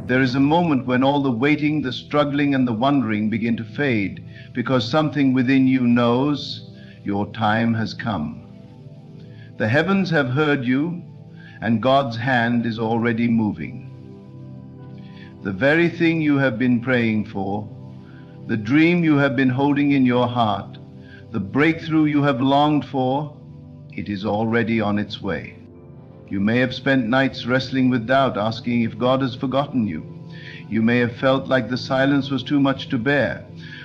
There is a moment when all the waiting, the struggling, and the wondering begin to fade, because something within you knows your time has come. The heavens have heard you, and God's hand is already moving. The very thing you have been praying for, the dream you have been holding in your heart, the breakthrough you have longed for, it is already on its way. You may have spent nights wrestling with doubt, asking if God has forgotten you. You may have felt like the silence was too much to bear.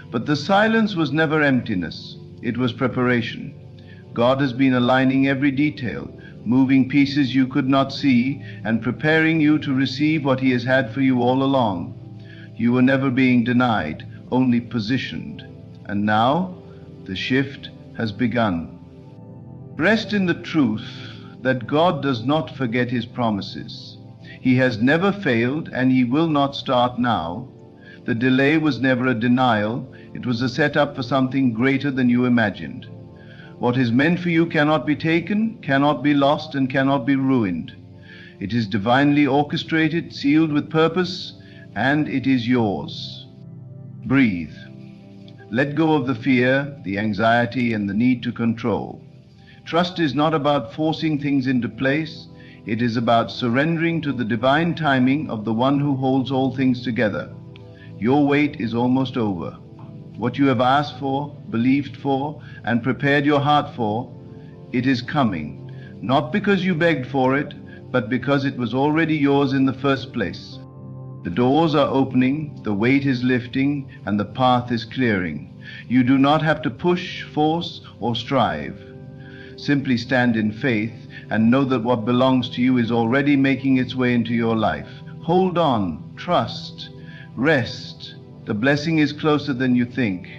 But the silence was never emptiness. It was preparation. God has been aligning every detail, moving pieces you could not see, and preparing you to receive what He has had for you all along. You were never being denied, only positioned. And now, the shift has begun. Rest in the truth that God does not forget His promises. He has never failed, and He will not start now. The delay was never a denial. It was a setup for something greater than you imagined. What is meant for you cannot be taken, cannot be lost, and cannot be ruined. It is divinely orchestrated, sealed with purpose, and it is yours. Breathe. Let go of the fear, the anxiety, and the need to control. Trust is not about forcing things into place. It is about surrendering to the divine timing of the one who holds all things together. Your wait is almost over. What you have asked for, believed for, and prepared your heart for, it is coming. Not because you begged for it, but because it was already yours in the first place. The doors are opening, the weight is lifting, and the path is clearing. You do not have to push, force, or strive. Simply stand in faith and know that what belongs to you is already making its way into your life. Hold on, trust, rest. The blessing is closer than you think.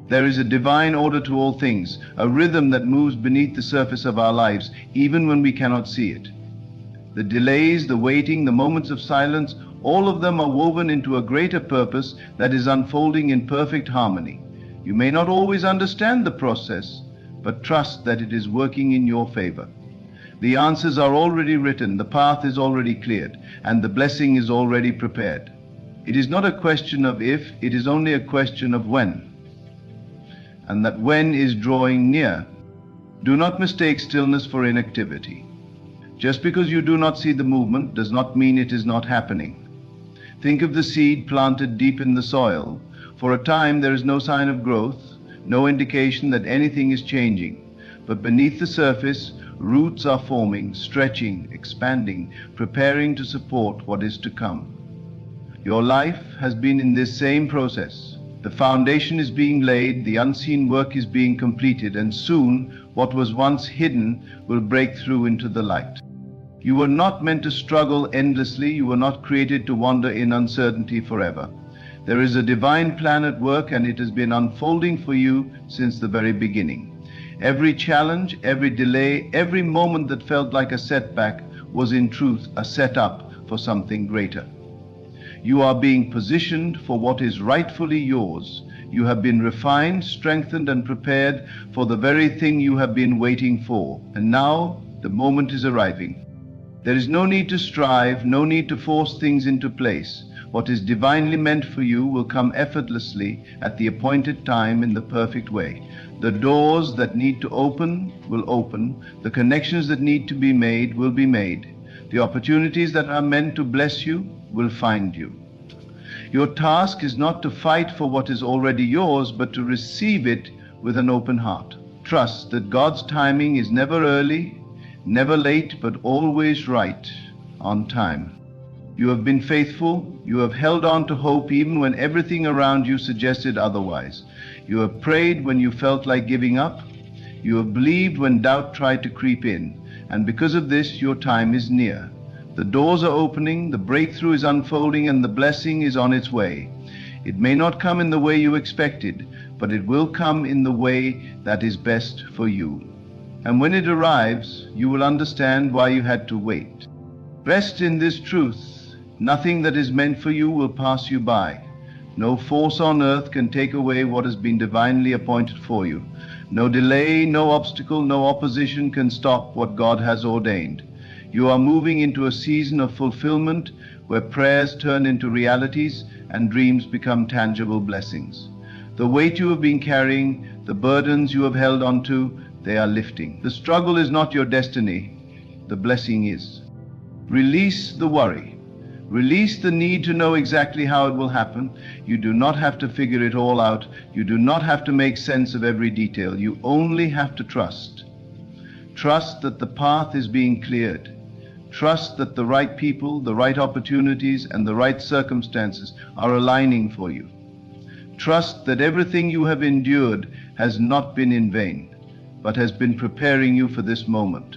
There is a divine order to all things, a rhythm that moves beneath the surface of our lives, even when we cannot see it. The delays, the waiting, the moments of silence, all of them are woven into a greater purpose that is unfolding in perfect harmony. You may not always understand the process, but trust that it is working in your favor. The answers are already written, the path is already cleared, and the blessing is already prepared. It is not a question of if, it is only a question of when. And that when is drawing near. Do not mistake stillness for inactivity. Just because you do not see the movement does not mean it is not happening. Think of the seed planted deep in the soil. For a time there is no sign of growth, no indication that anything is changing. But beneath the surface, roots are forming, stretching, expanding, preparing to support what is to come. Your life has been in this same process. The foundation is being laid, the unseen work is being completed, and soon what was once hidden will break through into the light. You were not meant to struggle endlessly. You were not created to wander in uncertainty forever. There is a divine plan at work, and it has been unfolding for you since the very beginning. Every challenge, every delay, every moment that felt like a setback was in truth a setup for something greater. You are being positioned for what is rightfully yours. You have been refined, strengthened, and prepared for the very thing you have been waiting for. And now the moment is arriving. There is no need to strive, no need to force things into place. What is divinely meant for you will come effortlessly at the appointed time in the perfect way. The doors that need to open will open. The connections that need to be made will be made. The opportunities that are meant to bless you will find you. Your task is not to fight for what is already yours, but to receive it with an open heart. Trust that God's timing is never early, never late, but always right on time. You have been faithful. You have held on to hope even when everything around you suggested otherwise. You have prayed when you felt like giving up. You have believed when doubt tried to creep in. And because of this, your time is near. The doors are opening, the breakthrough is unfolding, and the blessing is on its way. It may not come in the way you expected, but it will come in the way that is best for you. And when it arrives, you will understand why you had to wait. Rest in this truth. Nothing that is meant for you will pass you by. No force on earth can take away what has been divinely appointed for you. No delay, no obstacle, no opposition can stop what God has ordained. You are moving into a season of fulfillment where prayers turn into realities and dreams become tangible blessings. The weight you have been carrying, the burdens you have held onto, they are lifting. The struggle is not your destiny, the blessing is. Release the worry. Release the need to know exactly how it will happen. You do not have to figure it all out. You do not have to make sense of every detail. You only have to trust. Trust that the path is being cleared. Trust that the right people, the right opportunities, and the right circumstances are aligning for you. Trust that everything you have endured has not been in vain, but has been preparing you for this moment.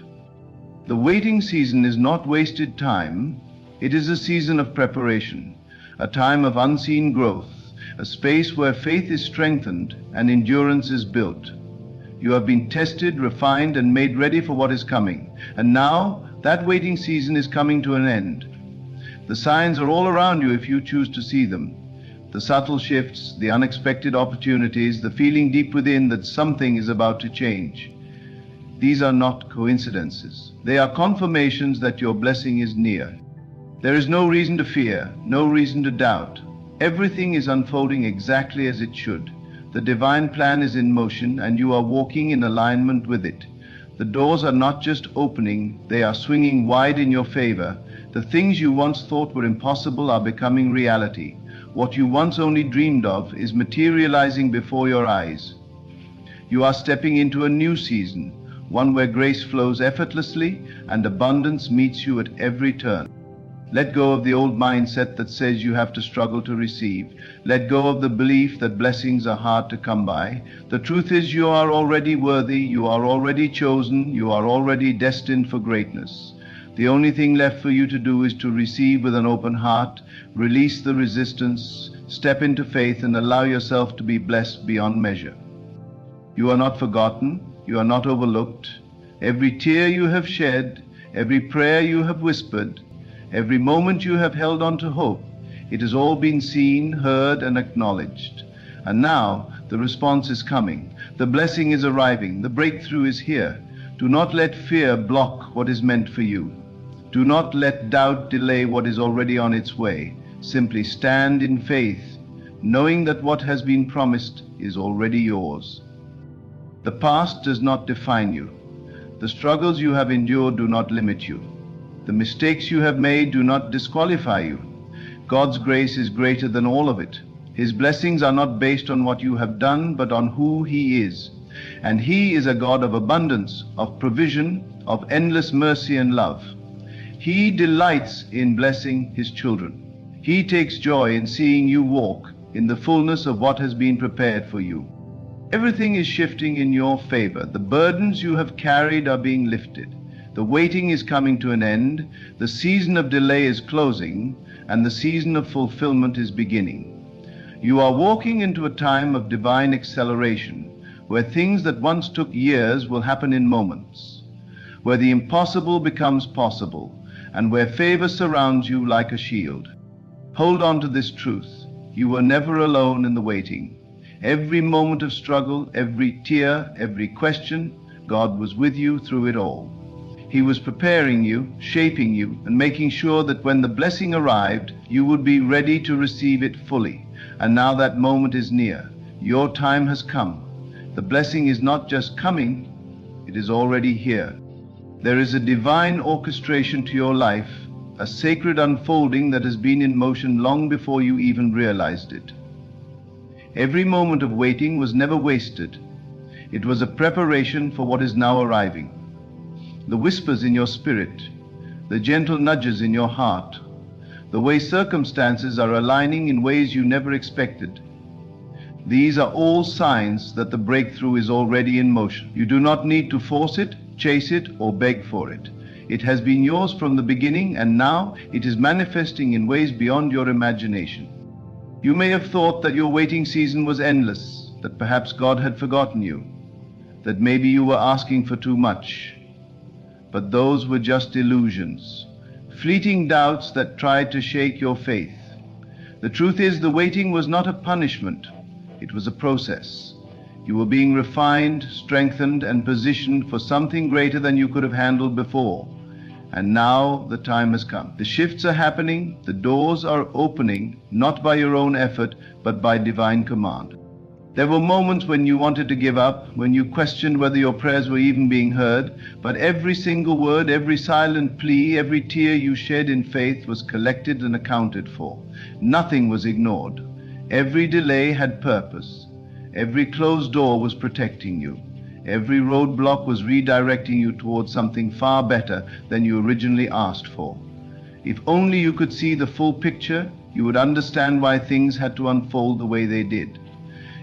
The waiting season is not wasted time. It is a season of preparation, a time of unseen growth, a space where faith is strengthened and endurance is built. You have been tested, refined, and made ready for what is coming. And now, that waiting season is coming to an end. The signs are all around you if you choose to see them. The subtle shifts, the unexpected opportunities, the feeling deep within that something is about to change. These are not coincidences. They are confirmations that your blessing is near. There is no reason to fear, no reason to doubt. Everything is unfolding exactly as it should. The divine plan is in motion and you are walking in alignment with it. The doors are not just opening, they are swinging wide in your favor. The things you once thought were impossible are becoming reality. What you once only dreamed of is materializing before your eyes. You are stepping into a new season, one where grace flows effortlessly and abundance meets you at every turn. Let go of the old mindset that says you have to struggle to receive. Let go of the belief that blessings are hard to come by. The truth is you are already worthy, you are already chosen, you are already destined for greatness. The only thing left for you to do is to receive with an open heart, release the resistance, step into faith, and allow yourself to be blessed beyond measure. You are not forgotten, you are not overlooked. Every tear you have shed, every prayer you have whispered, every moment you have held on to hope, it has all been seen, heard, and acknowledged. And now the response is coming. The blessing is arriving. The breakthrough is here. Do not let fear block what is meant for you. Do not let doubt delay what is already on its way. Simply stand in faith, knowing that what has been promised is already yours. The past does not define you. The struggles you have endured do not limit you. The mistakes you have made do not disqualify you. God's grace is greater than all of it. His blessings are not based on what you have done, but on who He is. And He is a God of abundance, of provision, of endless mercy and love. He delights in blessing His children. He takes joy in seeing you walk in the fullness of what has been prepared for you. Everything is shifting in your favor. The burdens you have carried are being lifted. The waiting is coming to an end, the season of delay is closing, and the season of fulfillment is beginning. You are walking into a time of divine acceleration, where things that once took years will happen in moments, where the impossible becomes possible, and where favor surrounds you like a shield. Hold on to this truth. You were never alone in the waiting. Every moment of struggle, every tear, every question, God was with you through it all. He was preparing you, shaping you, and making sure that when the blessing arrived, you would be ready to receive it fully. And now that moment is near. Your time has come. The blessing is not just coming, it is already here. There is a divine orchestration to your life, a sacred unfolding that has been in motion long before you even realized it. Every moment of waiting was never wasted. It was a preparation for what is now arriving. The whispers in your spirit, the gentle nudges in your heart, the way circumstances are aligning in ways you never expected. These are all signs that the breakthrough is already in motion. You do not need to force it, chase it, or beg for it. It has been yours from the beginning, and now it is manifesting in ways beyond your imagination. You may have thought that your waiting season was endless, that perhaps God had forgotten you, that maybe you were asking for too much. But those were just illusions, fleeting doubts that tried to shake your faith. The truth is, the waiting was not a punishment, it was a process. You were being refined, strengthened, and positioned for something greater than you could have handled before. And now the time has come. The shifts are happening, the doors are opening, not by your own effort, but by divine command. There were moments when you wanted to give up, when you questioned whether your prayers were even being heard, but every single word, every silent plea, every tear you shed in faith was collected and accounted for. Nothing was ignored. Every delay had purpose. Every closed door was protecting you. Every roadblock was redirecting you towards something far better than you originally asked for. If only you could see the full picture, you would understand why things had to unfold the way they did.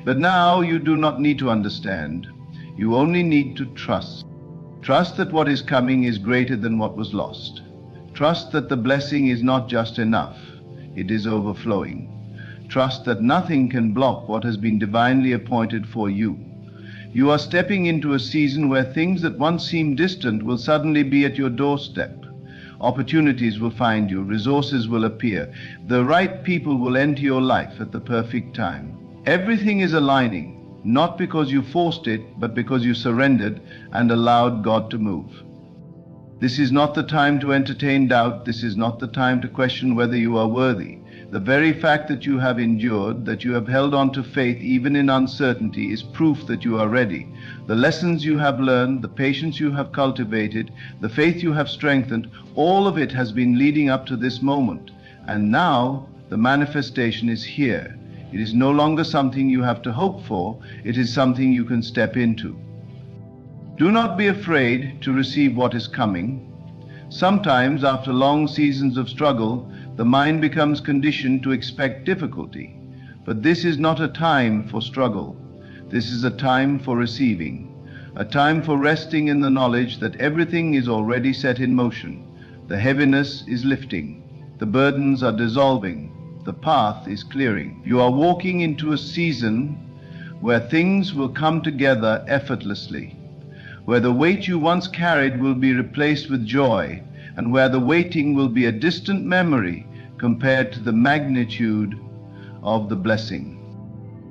But now you do not need to understand. You only need to trust. Trust that what is coming is greater than what was lost. Trust that the blessing is not just enough, it is overflowing. Trust that nothing can block what has been divinely appointed for you. You are stepping into a season where things that once seemed distant will suddenly be at your doorstep. Opportunities will find you, resources will appear, the right people will enter your life at the perfect time. Everything is aligning, not because you forced it, but because you surrendered and allowed God to move. This is not the time to entertain doubt. This is not the time to question whether you are worthy. The very fact that you have endured, that you have held on to faith even in uncertainty, is proof that you are ready. The lessons you have learned, the patience you have cultivated, the faith you have strengthened, all of it has been leading up to this moment. And now the manifestation is here. It is no longer something you have to hope for, it is something you can step into. Do not be afraid to receive what is coming. Sometimes, after long seasons of struggle, the mind becomes conditioned to expect difficulty. But this is not a time for struggle. This is a time for receiving, a time for resting in the knowledge that everything is already set in motion. The heaviness is lifting, the burdens are dissolving, the path is clearing. You are walking into a season where things will come together effortlessly, where the weight you once carried will be replaced with joy, and where the waiting will be a distant memory compared to the magnitude of the blessing.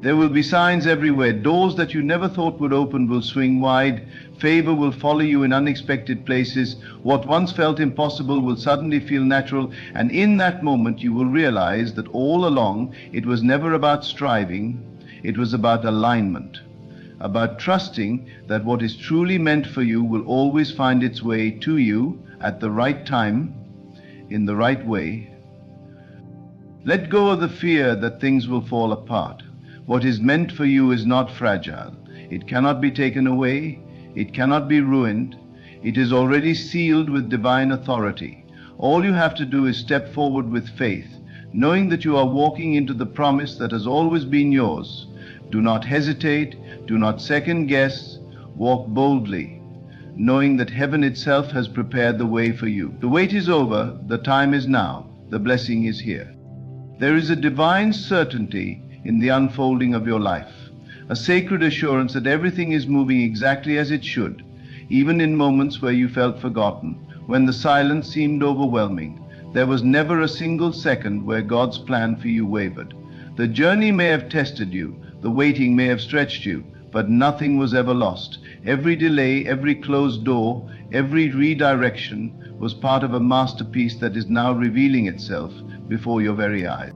There will be signs everywhere. Doors that you never thought would open will swing wide. Favor will follow you in unexpected places. What once felt impossible will suddenly feel natural, and in that moment you will realize that all along it was never about striving, it was about alignment, about trusting that what is truly meant for you will always find its way to you at the right time, in the right way. Let go of the fear that things will fall apart. What is meant for you is not fragile. It cannot be taken away. It cannot be ruined. It is already sealed with divine authority. All you have to do is step forward with faith, knowing that you are walking into the promise that has always been yours. Do not hesitate. Do not second guess. Walk boldly, knowing that heaven itself has prepared the way for you. The wait is over. The time is now. The blessing is here. There is a divine certainty in the unfolding of your life, a sacred assurance that everything is moving exactly as it should, even in moments where you felt forgotten, when the silence seemed overwhelming. There was never a single second where God's plan for you wavered. The journey may have tested you, the waiting may have stretched you, but nothing was ever lost. Every delay, every closed door, every redirection was part of a masterpiece that is now revealing itself before your very eyes.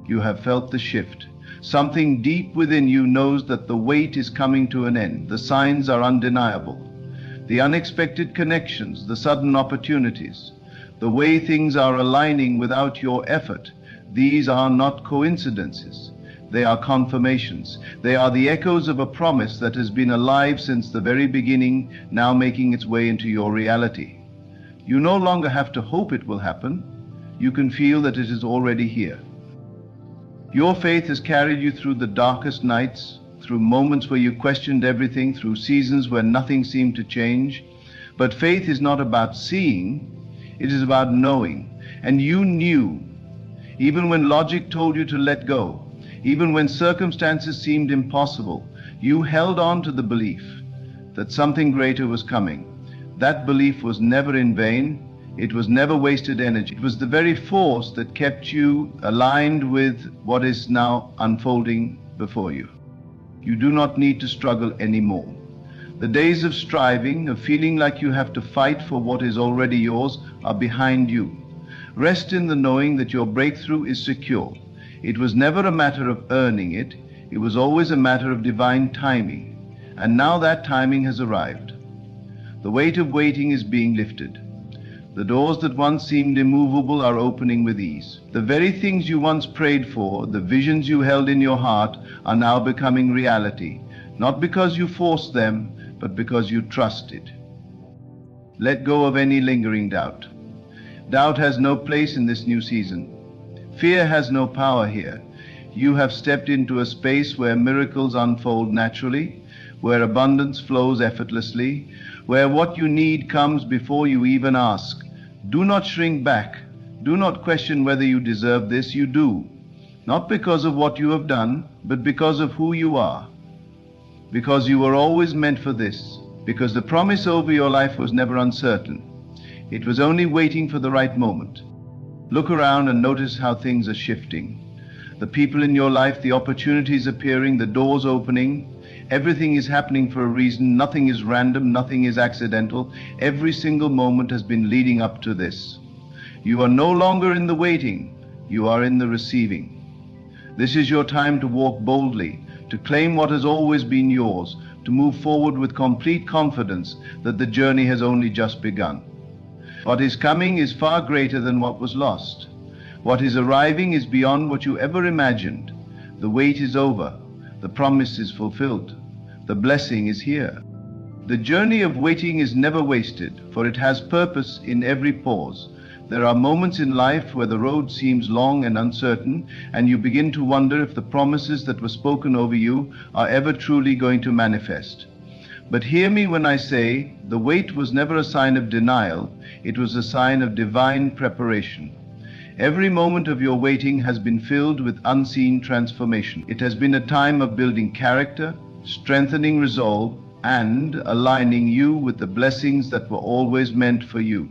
You have felt the shift. Something deep within you knows that the wait is coming to an end. The signs are undeniable. The unexpected connections, the sudden opportunities, the way things are aligning without your effort, these are not coincidences. They are confirmations. They are the echoes of a promise that has been alive since the very beginning, now making its way into your reality. You no longer have to hope it will happen. You can feel that it is already here. Your faith has carried you through the darkest nights, through moments where you questioned everything, through seasons where nothing seemed to change. But faith is not about seeing, it is about knowing. And you knew, even when logic told you to let go, even when circumstances seemed impossible, you held on to the belief that something greater was coming. That belief was never in vain. It was never wasted energy. It was the very force that kept you aligned with what is now unfolding before you. You do not need to struggle anymore. The days of striving, of feeling like you have to fight for what is already yours, are behind you. Rest in the knowing that your breakthrough is secure. It was never a matter of earning it. It was always a matter of divine timing. And now that timing has arrived. The weight of waiting is being lifted. The doors that once seemed immovable are opening with ease. The very things you once prayed for, the visions you held in your heart, are now becoming reality, not because you forced them, but because you trusted. Let go of any lingering doubt. Doubt has no place in this new season. Fear has no power here. You have stepped into a space where miracles unfold naturally, where abundance flows effortlessly, where what you need comes before you even ask. Do not shrink back. Do not question whether you deserve this. You do. Not because of what you have done, but because of who you are. Because you were always meant for this. Because the promise over your life was never uncertain. It was only waiting for the right moment. Look around and notice how things are shifting. The people in your life, the opportunities appearing, the doors opening. Everything is happening for a reason. Nothing is random. Nothing is accidental. Every single moment has been leading up to this. You are no longer in the waiting. You are in the receiving. This is your time to walk boldly, to claim what has always been yours, to move forward with complete confidence that the journey has only just begun. What is coming is far greater than what was lost. What is arriving is beyond what you ever imagined. The wait is over. The promise is fulfilled. The blessing is here. The journey of waiting is never wasted, for it has purpose in every pause. There are moments in life where the road seems long and uncertain, and you begin to wonder if the promises that were spoken over you are ever truly going to manifest. But hear me when I say, the wait was never a sign of denial, it was a sign of divine preparation. Every moment of your waiting has been filled with unseen transformation. It has been a time of building character, strengthening resolve, and aligning you with the blessings that were always meant for you.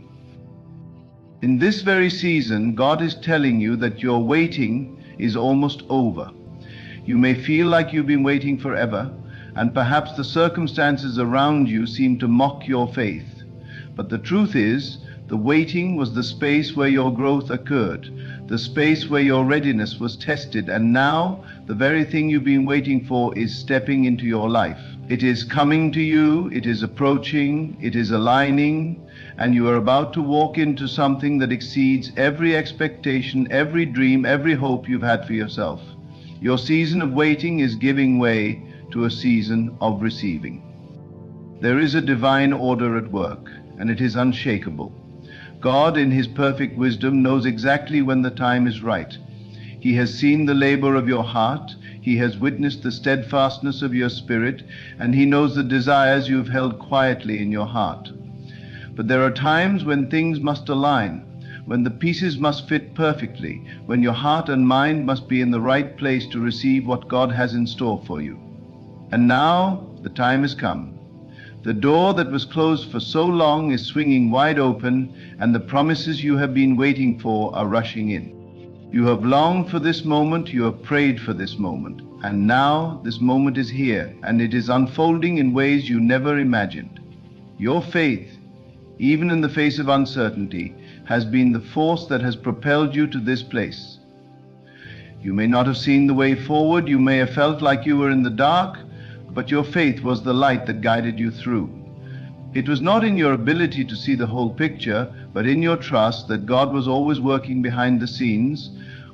In this very season, God is telling you that your waiting is almost over. You may feel like you've been waiting forever, and perhaps the circumstances around you seem to mock your faith. But the truth is, the waiting was the space where your growth occurred, the space where your readiness was tested, and now the very thing you've been waiting for is stepping into your life. It is coming to you, it is approaching, it is aligning, and you are about to walk into something that exceeds every expectation, every dream, every hope you've had for yourself. Your season of waiting is giving way to a season of receiving. There is a divine order at work, and it is unshakable. God, in His perfect wisdom, knows exactly when the time is right. He has seen the labor of your heart, He has witnessed the steadfastness of your spirit, and He knows the desires you have held quietly in your heart. But there are times when things must align, when the pieces must fit perfectly, when your heart and mind must be in the right place to receive what God has in store for you. And now the time has come. The door that was closed for so long is swinging wide open, and the promises you have been waiting for are rushing in. You have longed for this moment, you have prayed for this moment, and now this moment is here, and it is unfolding in ways you never imagined. Your faith, even in the face of uncertainty, has been the force that has propelled you to this place. You may not have seen the way forward, you may have felt like you were in the dark, but your faith was the light that guided you through. It was not in your ability to see the whole picture, but in your trust that God was always working behind the scenes,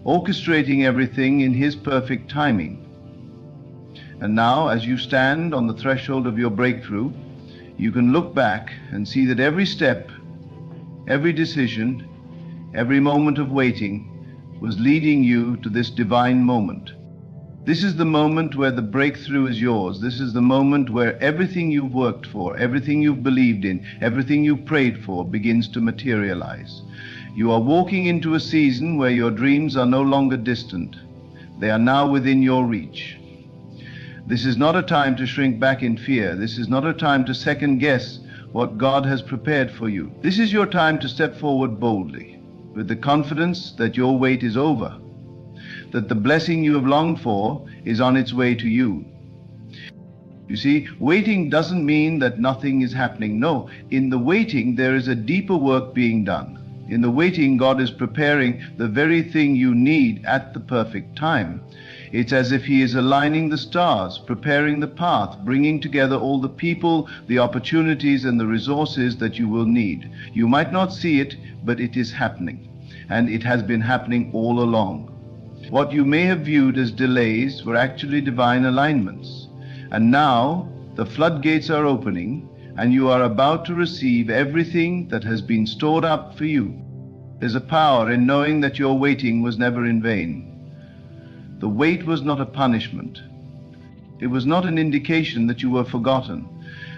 orchestrating everything in His perfect timing. And now, as you stand on the threshold of your breakthrough, you can look back and see that every step, every decision, every moment of waiting was leading you to this divine moment. This is the moment where the breakthrough is yours. This is the moment where everything you've worked for, everything you've believed in, everything you've prayed for begins to materialize. You are walking into a season where your dreams are no longer distant. They are now within your reach. This is not a time to shrink back in fear. This is not a time to second guess what God has prepared for you. This is your time to step forward boldly, with the confidence that your wait is over, that the blessing you have longed for is on its way to you. You see, waiting doesn't mean that nothing is happening. No, in the waiting there is a deeper work being done. In the waiting, God is preparing the very thing you need at the perfect time. It's as if He is aligning the stars, preparing the path, bringing together all the people, the opportunities, and the resources that you will need. You might not see it, but it is happening. And it has been happening all along. What you may have viewed as delays were actually divine alignments. And now the floodgates are opening, and you are about to receive everything that has been stored up for you. There's a power in knowing that your waiting was never in vain. The wait was not a punishment. It was not an indication that you were forgotten.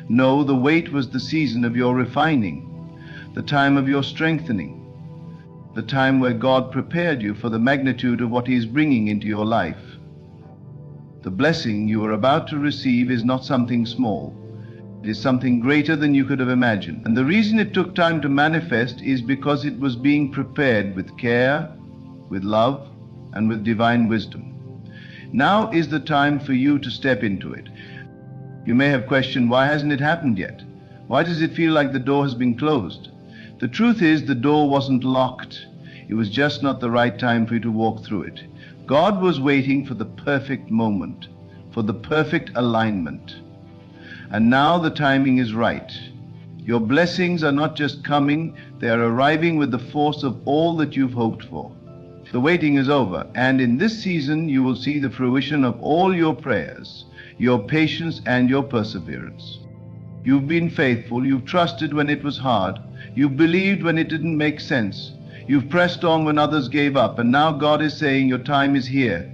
No, the wait was the season of your refining, the time of your strengthening, the time where God prepared you for the magnitude of what He is bringing into your life. The blessing you are about to receive is not something small. It is something greater than you could have imagined. And the reason it took time to manifest is because it was being prepared with care, with love, and with divine wisdom. Now is the time for you to step into it. You may have questioned, why hasn't it happened yet? Why does it feel like the door has been closed? The truth is, the door wasn't locked. It was just not the right time for you to walk through it. God was waiting for the perfect moment, for the perfect alignment. And now the timing is right. Your blessings are not just coming, they are arriving with the force of all that you've hoped for. The waiting is over, and in this season you will see the fruition of all your prayers, your patience and your perseverance. You've been faithful, you've trusted when it was hard, you've believed when it didn't make sense, you've pressed on when others gave up, and now God is saying your time is here.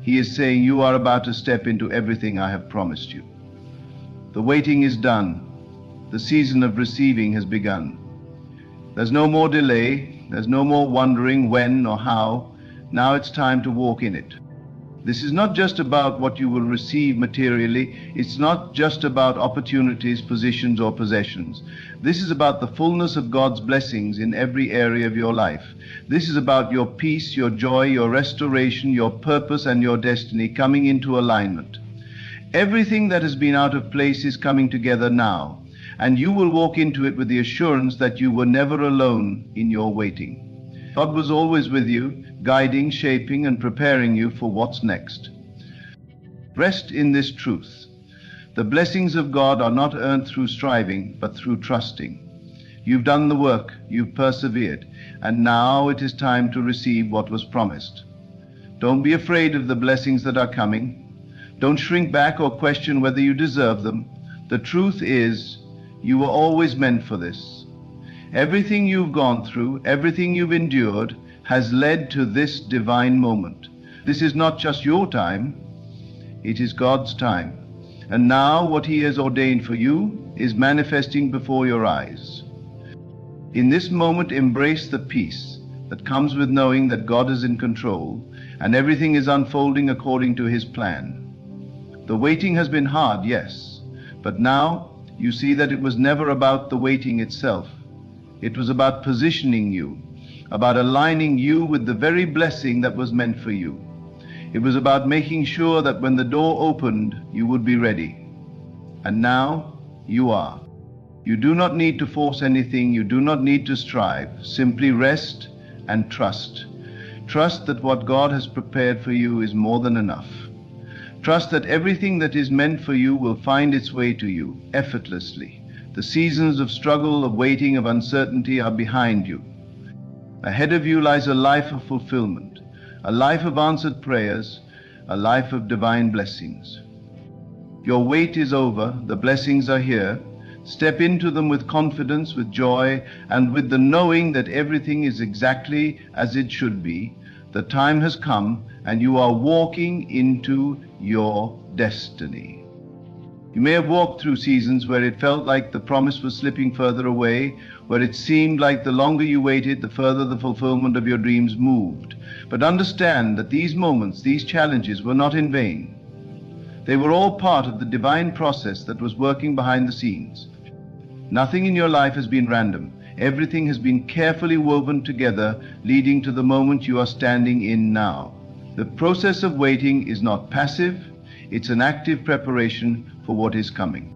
He is saying you are about to step into everything I have promised you. The waiting is done. The season of receiving has begun. There's no more delay. There's no more wondering when or how. Now it's time to walk in it. This is not just about what you will receive materially. It's not just about opportunities, positions, or possessions. This is about the fullness of God's blessings in every area of your life. This is about your peace, your joy, your restoration, your purpose, and your destiny coming into alignment. Everything that has been out of place is coming together now, and you will walk into it with the assurance that you were never alone in your waiting. God was always with you, guiding, shaping, and preparing you for what's next. Rest in this truth. The blessings of God are not earned through striving, but through trusting. You've done the work, you've persevered, and now it is time to receive what was promised. Don't be afraid of the blessings that are coming. Don't shrink back or question whether you deserve them. The truth is, you were always meant for this. Everything you've gone through, everything you've endured, has led to this divine moment. This is not just your time, it is God's time. And now what He has ordained for you is manifesting before your eyes. In this moment, embrace the peace that comes with knowing that God is in control and everything is unfolding according to His plan. The waiting has been hard, yes, but now you see that it was never about the waiting itself. It was about positioning you, about aligning you with the very blessing that was meant for you. It was about making sure that when the door opened, you would be ready. And now you are. You do not need to force anything. You do not need to strive. Simply rest and trust. Trust that what God has prepared for you is more than enough. Trust that everything that is meant for you will find its way to you effortlessly. The seasons of struggle, of waiting, of uncertainty are behind you. Ahead of you lies a life of fulfillment, a life of answered prayers, a life of divine blessings. Your wait is over, the blessings are here. Step into them with confidence, with joy, and with the knowing that everything is exactly as it should be. The time has come, and you are walking into your destiny. You may have walked through seasons where it felt like the promise was slipping further away, where it seemed like the longer you waited, the further the fulfillment of your dreams moved. But understand that these moments, these challenges were not in vain. They were all part of the divine process that was working behind the scenes. Nothing in your life has been random. Everything has been carefully woven together, leading to the moment you are standing in now. The process of waiting is not passive, it's an active preparation for what is coming.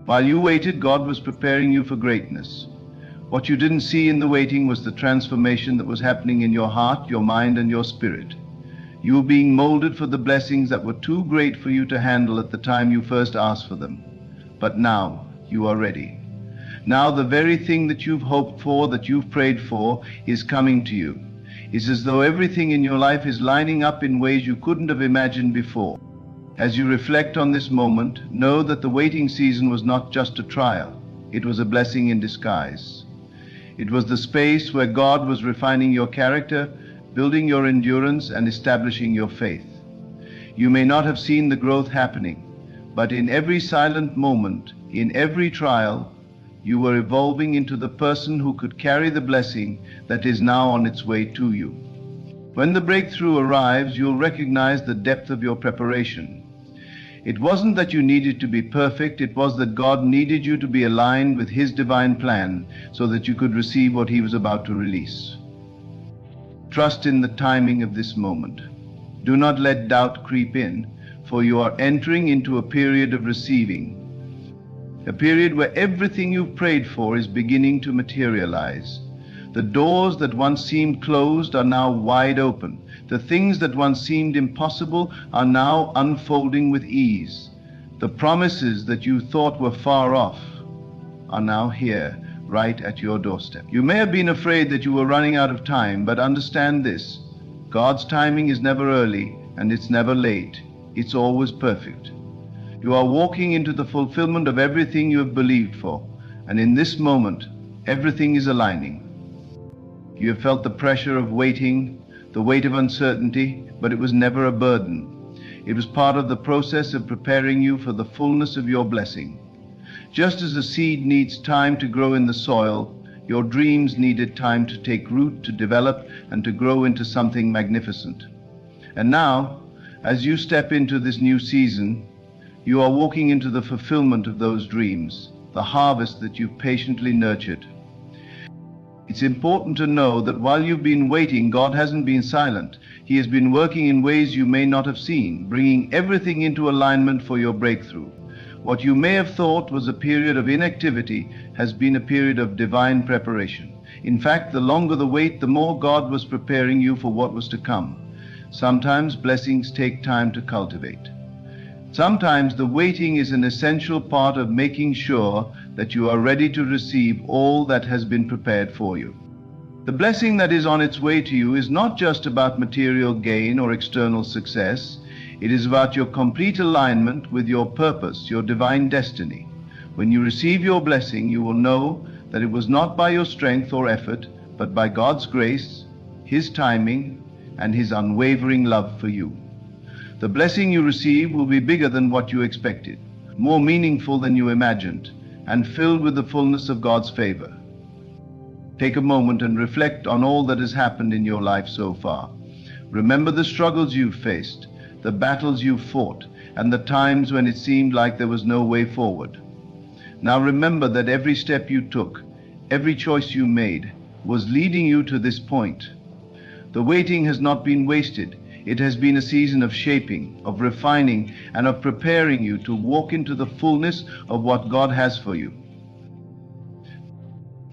While you waited, God was preparing you for greatness. What you didn't see in the waiting was the transformation that was happening in your heart, your mind, and your spirit. You were being molded for the blessings that were too great for you to handle at the time you first asked for them. But now you are ready. Now the very thing that you've hoped for, that you've prayed for, is coming to you. It's as though everything in your life is lining up in ways you couldn't have imagined before. As you reflect on this moment, know that the waiting season was not just a trial. It was a blessing in disguise. It was the space where God was refining your character, building your endurance, and establishing your faith. You may not have seen the growth happening, but in every silent moment, in every trial, you were evolving into the person who could carry the blessing that is now on its way to you. When the breakthrough arrives, you'll recognize the depth of your preparation. It wasn't that you needed to be perfect, it was that God needed you to be aligned with His divine plan so that you could receive what He was about to release. Trust in the timing of this moment. Do not let doubt creep in, for you are entering into a period of receiving. A period where everything you've prayed for is beginning to materialize. The doors that once seemed closed are now wide open. The things that once seemed impossible are now unfolding with ease. The promises that you thought were far off are now here, right at your doorstep. You may have been afraid that you were running out of time, but understand this: God's timing is never early and it's never late. It's always perfect. You are walking into the fulfillment of everything you have believed for, and in this moment, everything is aligning. You have felt the pressure of waiting, the weight of uncertainty, but it was never a burden. It was part of the process of preparing you for the fullness of your blessing. Just as a seed needs time to grow in the soil, your dreams needed time to take root, to develop, and to grow into something magnificent. And now, as you step into this new season, you are walking into the fulfillment of those dreams, the harvest that you've patiently nurtured. It's important to know that while you've been waiting, God hasn't been silent. He has been working in ways you may not have seen, bringing everything into alignment for your breakthrough. What you may have thought was a period of inactivity has been a period of divine preparation. In fact, the longer the wait, the more God was preparing you for what was to come. Sometimes blessings take time to cultivate. Sometimes the waiting is an essential part of making sure that you are ready to receive all that has been prepared for you. The blessing that is on its way to you is not just about material gain or external success. It is about your complete alignment with your purpose, your divine destiny. When you receive your blessing, you will know that it was not by your strength or effort, but by God's grace, His timing, and His unwavering love for you. The blessing you receive will be bigger than what you expected, more meaningful than you imagined, and filled with the fullness of God's favor. Take a moment and reflect on all that has happened in your life so far. Remember the struggles you've faced, the battles you've fought, and the times when it seemed like there was no way forward. Now remember that every step you took, every choice you made, was leading you to this point. The waiting has not been wasted. It has been a season of shaping, of refining, and of preparing you to walk into the fullness of what God has for you.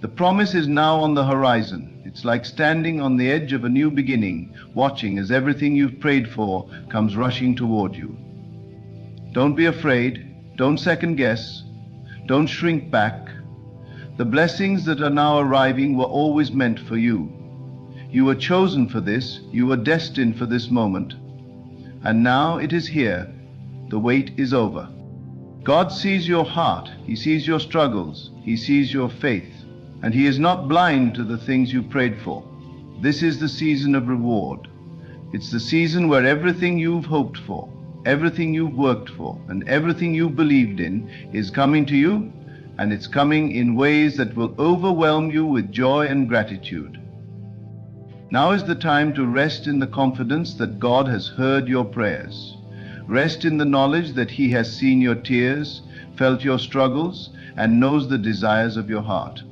The promise is now on the horizon. It's like standing on the edge of a new beginning, watching as everything you've prayed for comes rushing toward you. Don't be afraid. Don't second guess. Don't shrink back. The blessings that are now arriving were always meant for you. You were chosen for this. You were destined for this moment. And now it is here. The wait is over. God sees your heart. He sees your struggles. He sees your faith. And He is not blind to the things you prayed for. This is the season of reward. It's the season where everything you've hoped for, everything you've worked for, and everything you believed in is coming to you, and it's coming in ways that will overwhelm you with joy and gratitude. Now is the time to rest in the confidence that God has heard your prayers. Rest in the knowledge that He has seen your tears, felt your struggles, and knows the desires of your heart.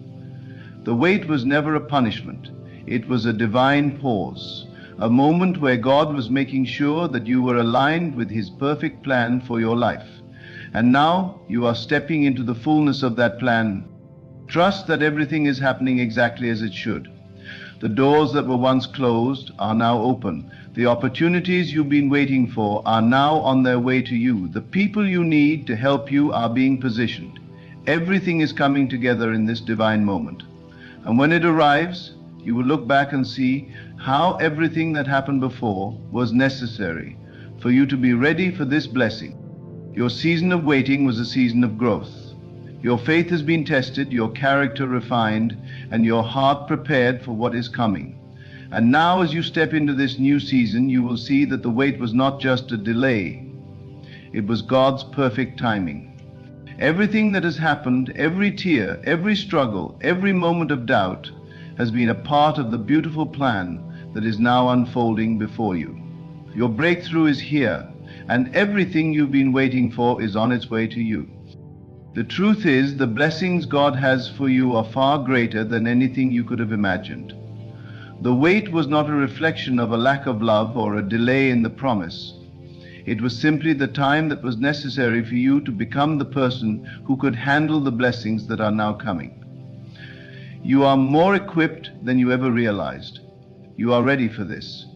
The wait was never a punishment. It was a divine pause, a moment where God was making sure that you were aligned with His perfect plan for your life. And now you are stepping into the fullness of that plan. Trust that everything is happening exactly as it should. The doors that were once closed are now open. The opportunities you've been waiting for are now on their way to you. The people you need to help you are being positioned. Everything is coming together in this divine moment. And when it arrives, you will look back and see how everything that happened before was necessary for you to be ready for this blessing. Your season of waiting was a season of growth. Your faith has been tested, your character refined, and your heart prepared for what is coming. And now as you step into this new season, you will see that the wait was not just a delay. It was God's perfect timing. Everything that has happened, every tear, every struggle, every moment of doubt, has been a part of the beautiful plan that is now unfolding before you. Your breakthrough is here, and everything you've been waiting for is on its way to you. The truth is, the blessings God has for you are far greater than anything you could have imagined. The wait was not a reflection of a lack of love or a delay in the promise. It was simply the time that was necessary for you to become the person who could handle the blessings that are now coming. You are more equipped than you ever realized. You are ready for this.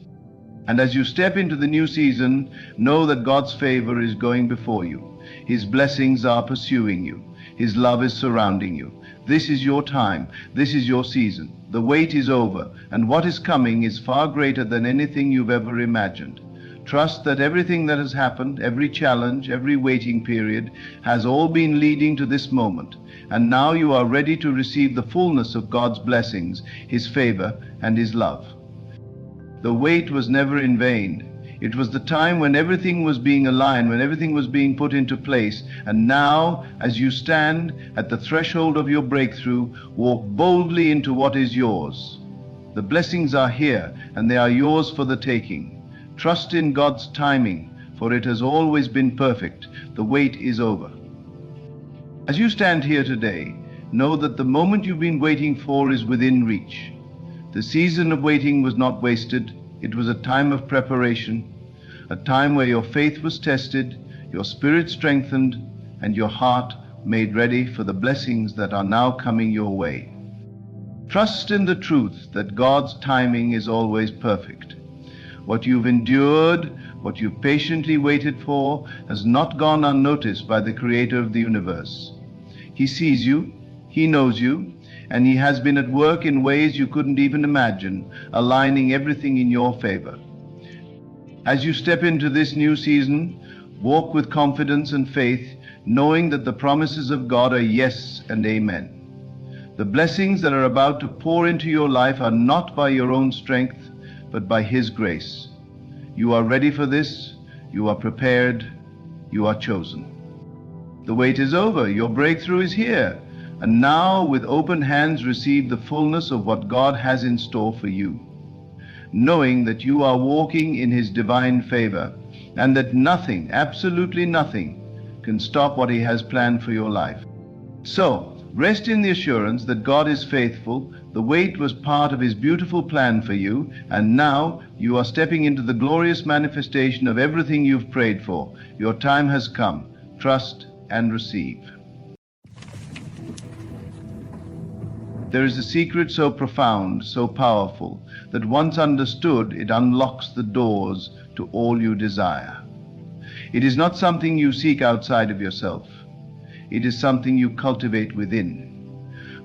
And as you step into the new season, know that God's favor is going before you. His blessings are pursuing you. His love is surrounding you. This is your time. This is your season. The wait is over, and what is coming is far greater than anything you've ever imagined. Trust that everything that has happened, every challenge, every waiting period, has all been leading to this moment. And now you are ready to receive the fullness of God's blessings, His favor, and His love. The wait was never in vain. It was the time when everything was being aligned, when everything was being put into place. And now, as you stand at the threshold of your breakthrough, walk boldly into what is yours. The blessings are here, and they are yours for the taking. Trust in God's timing, for it has always been perfect. The wait is over. As you stand here today, know that the moment you've been waiting for is within reach. The season of waiting was not wasted. It was a time of preparation, a time where your faith was tested, your spirit strengthened, and your heart made ready for the blessings that are now coming your way. Trust in the truth that God's timing is always perfect. What you've endured, what you've patiently waited for, has not gone unnoticed by the Creator of the universe. He sees you, He knows you, and He has been at work in ways you couldn't even imagine, aligning everything in your favor. As you step into this new season, walk with confidence and faith, knowing that the promises of God are yes and amen. The blessings that are about to pour into your life are not by your own strength, but by His grace. You are ready for this, you are prepared, you are chosen. The wait is over, your breakthrough is here, and now with open hands receive the fullness of what God has in store for you, knowing that you are walking in His divine favor, and that nothing, absolutely nothing, can stop what He has planned for your life. So, rest in the assurance that God is faithful. The wait was part of His beautiful plan for you, and now you are stepping into the glorious manifestation of everything you've prayed for. Your time has come. Trust and receive. There is a secret so profound, so powerful, that once understood, it unlocks the doors to all you desire. It is not something you seek outside of yourself. It is something you cultivate within.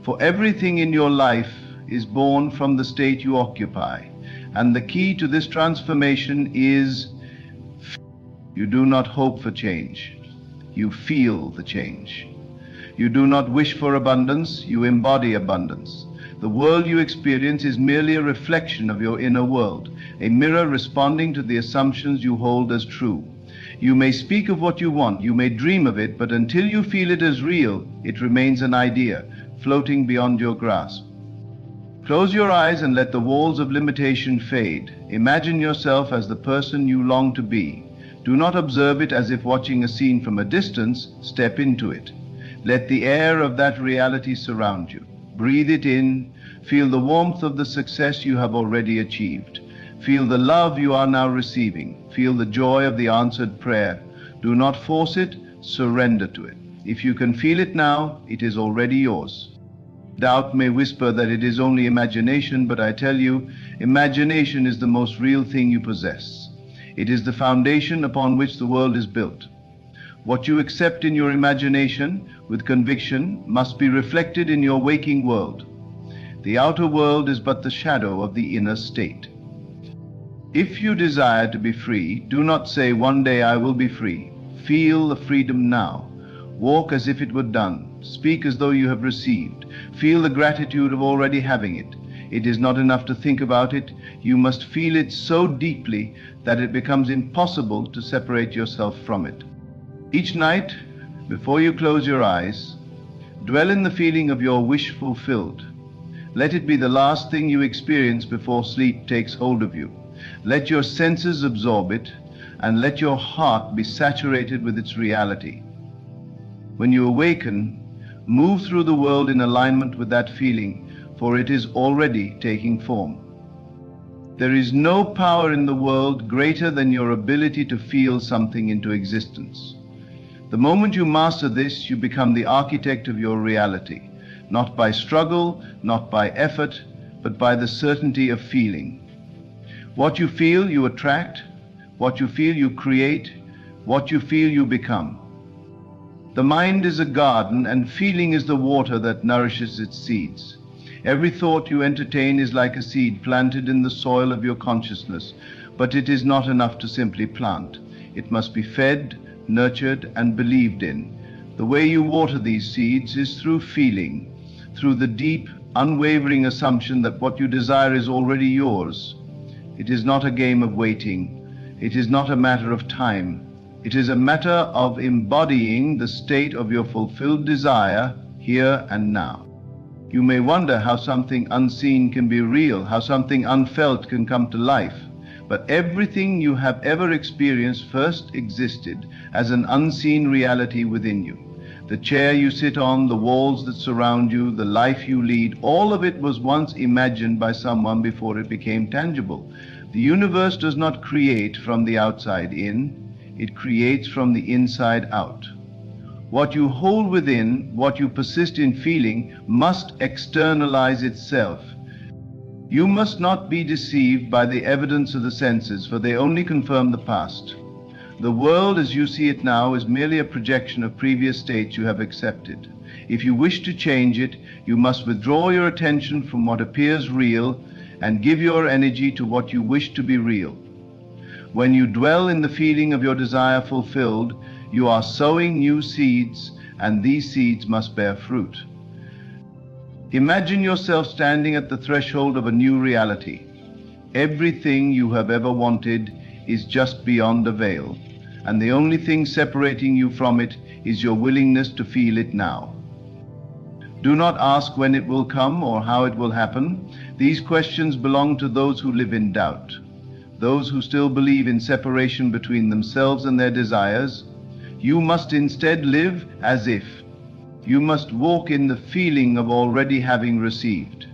For everything in your life is born from the state you occupy, and the key to this transformation is you do not hope for change. You feel the change. You do not wish for abundance, you embody abundance. The world you experience is merely a reflection of your inner world, a mirror responding to the assumptions you hold as true. You may speak of what you want, you may dream of it, but until you feel it as real, it remains an idea, floating beyond your grasp. Close your eyes and let the walls of limitation fade. Imagine yourself as the person you long to be. Do not observe it as if watching a scene from a distance. Step into it. Let the air of that reality surround you. Breathe it in. Feel the warmth of the success you have already achieved. Feel the love you are now receiving. Feel the joy of the answered prayer. Do not force it, surrender to it. If you can feel it now, it is already yours. Doubt may whisper that it is only imagination, but I tell you, imagination is the most real thing you possess. It is the foundation upon which the world is built. What you accept in your imagination with conviction must be reflected in your waking world. The outer world is but the shadow of the inner state. If you desire to be free, do not say, "One day I will be free." Feel the freedom now. Walk as if it were done. Speak as though you have received. Feel the gratitude of already having it. It is not enough to think about it. You must feel it so deeply that it becomes impossible to separate yourself from it. Each night, before you close your eyes, dwell in the feeling of your wish fulfilled. Let it be the last thing you experience before sleep takes hold of you. Let your senses absorb it, and let your heart be saturated with its reality. When you awaken, move through the world in alignment with that feeling, for it is already taking form. There is no power in the world greater than your ability to feel something into existence. The moment you master this, you become the architect of your reality, not by struggle, not by effort, but by the certainty of feeling. What you feel, you attract. What you feel, you create. What you feel, you become. The mind is a garden, and feeling is the water that nourishes its seeds. Every thought you entertain is like a seed planted in the soil of your consciousness, but it is not enough to simply plant. It must be fed, nurtured, and believed in. The way you water these seeds is through feeling, through the deep, unwavering assumption that what you desire is already yours. It is not a game of waiting. It is not a matter of time. It is a matter of embodying the state of your fulfilled desire here and now. You may wonder how something unseen can be real, how something unfelt can come to life. But everything you have ever experienced first existed as an unseen reality within you. The chair you sit on, the walls that surround you, the life you lead, all of it was once imagined by someone before it became tangible. The universe does not create from the outside in. It creates from the inside out. What you hold within, what you persist in feeling, must externalize itself. You must not be deceived by the evidence of the senses, for they only confirm the past. The world as you see it now is merely a projection of previous states you have accepted. If you wish to change it, you must withdraw your attention from what appears real and give your energy to what you wish to be real. When you dwell in the feeling of your desire fulfilled, you are sowing new seeds, and these seeds must bear fruit. Imagine yourself standing at the threshold of a new reality. Everything you have ever wanted is just beyond the veil, and the only thing separating you from it is your willingness to feel it now. Do not ask when it will come or how it will happen. These questions belong to those who live in doubt. Those who still believe in separation between themselves and their desires. You must instead live as if. You must walk in the feeling of already having received.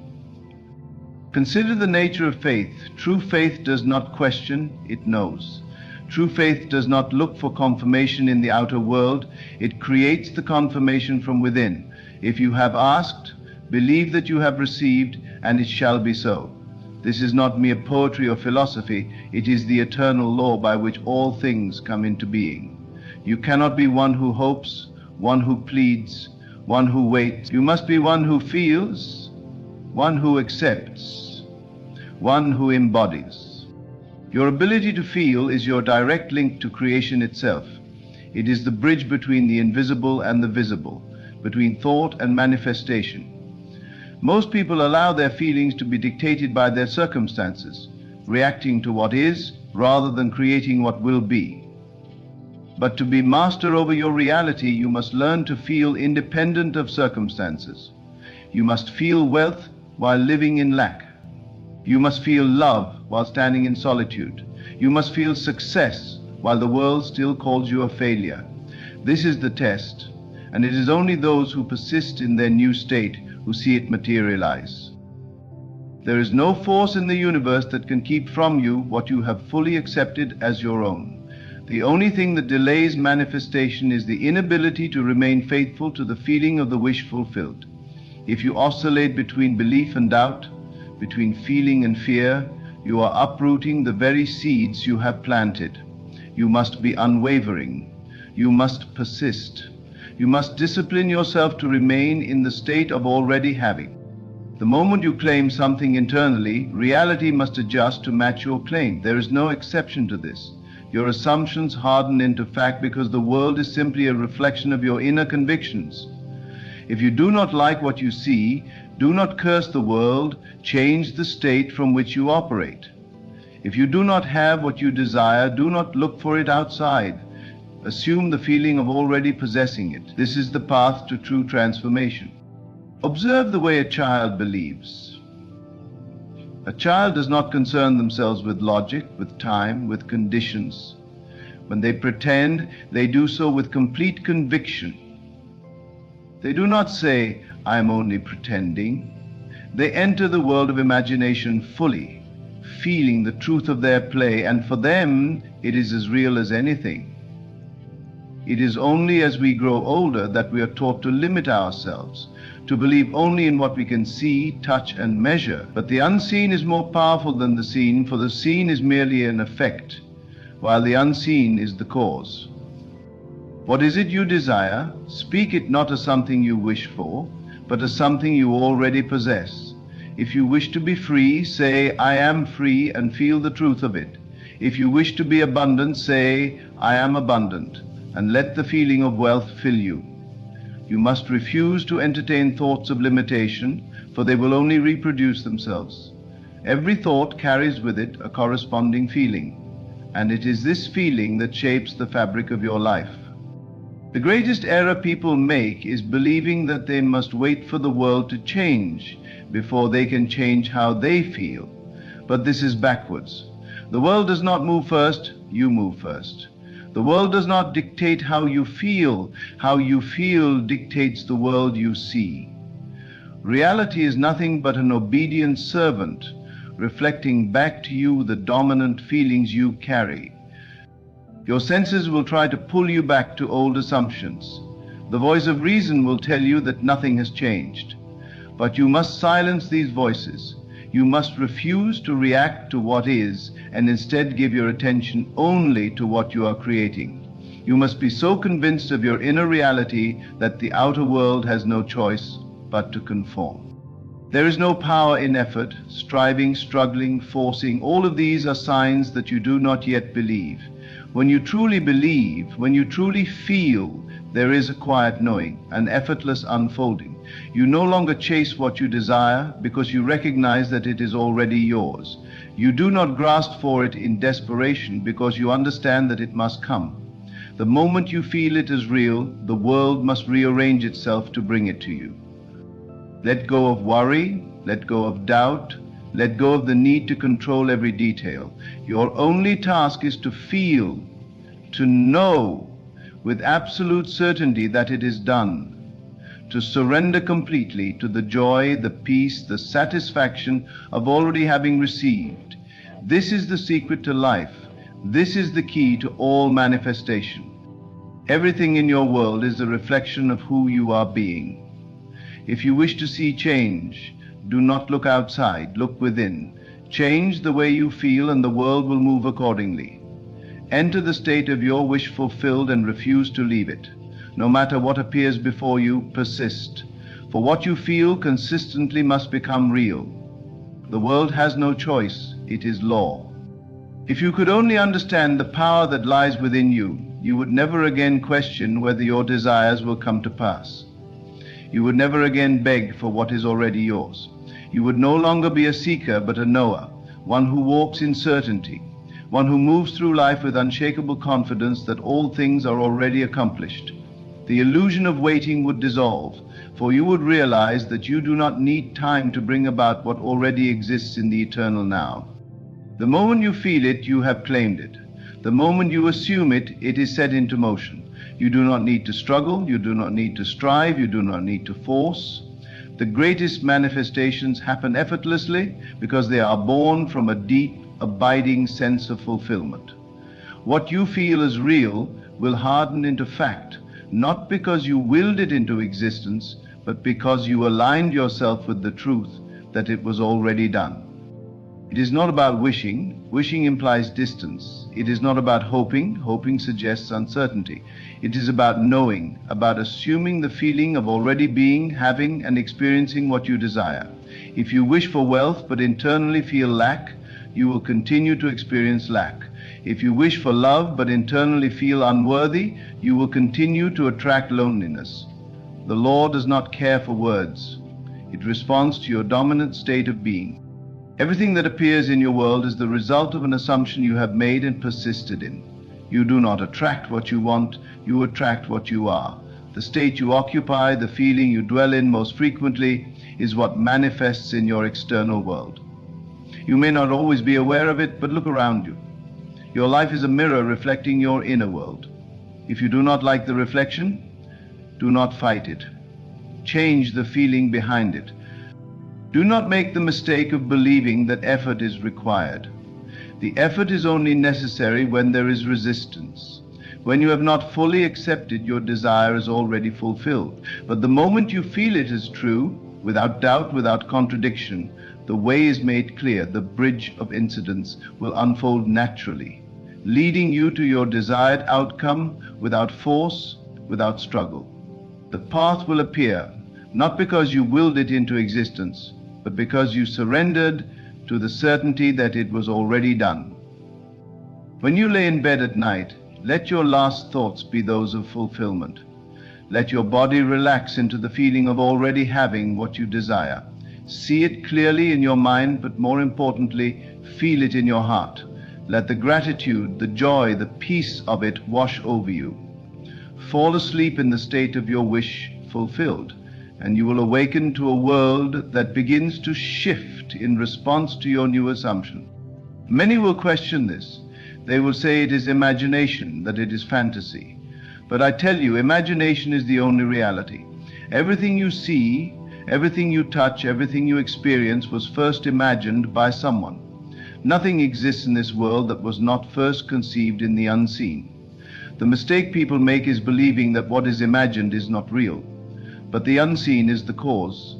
Consider the nature of faith. True faith does not question, it knows. True faith does not look for confirmation in the outer world. It creates the confirmation from within. If you have asked, believe that you have received, and it shall be so. This is not mere poetry or philosophy. It is the eternal law by which all things come into being. You cannot be one who hopes, one who pleads, one who waits. You must be one who feels, one who accepts, one who embodies. Your ability to feel is your direct link to creation itself. It is the bridge between the invisible and the visible, between thought and manifestation. Most people allow their feelings to be dictated by their circumstances, reacting to what is rather than creating what will be. But to be master over your reality, you must learn to feel independent of circumstances. You must feel wealth while living in lack. You must feel love while standing in solitude. You must feel success while the world still calls you a failure. This is the test, and it is only those who persist in their new state who see it materialize. There is no force in the universe that can keep from you what you have fully accepted as your own. The only thing that delays manifestation is the inability to remain faithful to the feeling of the wish fulfilled. If you oscillate between belief and doubt, between feeling and fear, you are uprooting the very seeds you have planted. You must be unwavering. You must persist. You must discipline yourself to remain in the state of already having. The moment you claim something internally, reality must adjust to match your claim. There is no exception to this. Your assumptions harden into fact because the world is simply a reflection of your inner convictions. If you do not like what you see, do not curse the world, change the state from which you operate. If you do not have what you desire, do not look for it outside. Assume the feeling of already possessing it. This is the path to true transformation. Observe the way a child believes. A child does not concern themselves with logic, with time, with conditions. When they pretend, they do so with complete conviction. They do not say, "I am only pretending." They enter the world of imagination fully, feeling the truth of their play, and for them it is as real as anything. It is only as we grow older that we are taught to limit ourselves, to believe only in what we can see, touch, and measure. But the unseen is more powerful than the seen, for the seen is merely an effect, while the unseen is the cause. What is it you desire? Speak it not as something you wish for, but as something you already possess. If you wish to be free, say, "I am free," and feel the truth of it. If you wish to be abundant, say, "I am abundant," and let the feeling of wealth fill you. You must refuse to entertain thoughts of limitation, for they will only reproduce themselves. Every thought carries with it a corresponding feeling, and it is this feeling that shapes the fabric of your life. The greatest error people make is believing that they must wait for the world to change before they can change how they feel. But this is backwards. The world does not move first, you move first. The world does not dictate how you feel. How you feel dictates the world you see. Reality is nothing but an obedient servant, reflecting back to you the dominant feelings you carry. Your senses will try to pull you back to old assumptions. The voice of reason will tell you that nothing has changed. But you must silence these voices. You must refuse to react to what is and instead give your attention only to what you are creating. You must be so convinced of your inner reality that the outer world has no choice but to conform. There is no power in effort, striving, struggling, forcing. All of these are signs that you do not yet believe. When you truly believe, when you truly feel, there is a quiet knowing, an effortless unfolding. You no longer chase what you desire because you recognize that it is already yours. You do not grasp for it in desperation because you understand that it must come. The moment you feel it is real, the world must rearrange itself to bring it to you. Let go of worry, let go of doubt, let go of the need to control every detail. Your only task is to feel, to know with absolute certainty that it is done, to surrender completely to the joy, the peace, the satisfaction of already having received. This is the secret to life. This is the key to all manifestation. Everything in your world is a reflection of who you are being. If you wish to see change, do not look outside, look within. Change the way you feel and the world will move accordingly. Enter the state of your wish fulfilled and refuse to leave it. No matter what appears before you, persist. For what you feel consistently must become real. The world has no choice, it is law. If you could only understand the power that lies within you, you would never again question whether your desires will come to pass. You would never again beg for what is already yours. You would no longer be a seeker but a knower, one who walks in certainty, one who moves through life with unshakable confidence that all things are already accomplished. The illusion of waiting would dissolve, for you would realize that you do not need time to bring about what already exists in the eternal now. The moment you feel it, you have claimed it. The moment you assume it, it is set into motion. You do not need to struggle, you do not need to strive, you do not need to force. The greatest manifestations happen effortlessly because they are born from a deep, abiding sense of fulfillment. What you feel as real will harden into fact, not because you willed it into existence, but because you aligned yourself with the truth that it was already done. It is not about wishing. Wishing implies distance. It is not about hoping. Hoping suggests uncertainty. It is about knowing, about assuming the feeling of already being, having, and experiencing what you desire. If you wish for wealth but internally feel lack, you will continue to experience lack. If you wish for love but internally feel unworthy, you will continue to attract loneliness. The law does not care for words. It responds to your dominant state of being. Everything that appears in your world is the result of an assumption you have made and persisted in. You do not attract what you want, you attract what you are. The state you occupy, the feeling you dwell in most frequently, is what manifests in your external world. You may not always be aware of it, but look around you. Your life is a mirror reflecting your inner world. If you do not like the reflection, do not fight it. Change the feeling behind it. Do not make the mistake of believing that effort is required. The effort is only necessary when there is resistance, when you have not fully accepted your desire as already fulfilled. But the moment you feel it is true, without doubt, without contradiction, the way is made clear. The bridge of incidents will unfold naturally, leading you to your desired outcome without force, without struggle. The path will appear, not because you willed it into existence, but because you surrendered to the certainty that it was already done. When you lay in bed at night, let your last thoughts be those of fulfillment. Let your body relax into the feeling of already having what you desire. See it clearly in your mind, but more importantly, feel it in your heart. Let the gratitude, the joy, the peace of it wash over you. Fall asleep in the state of your wish fulfilled, and you will awaken to a world that begins to shift in response to your new assumption. Many will question this. They will say it is imagination, that it is fantasy. But I tell you, imagination is the only reality. Everything you see, everything you touch, everything you experience was first imagined by someone. Nothing exists in this world that was not first conceived in the unseen. The mistake people make is believing that what is imagined is not real. But the unseen is the cause,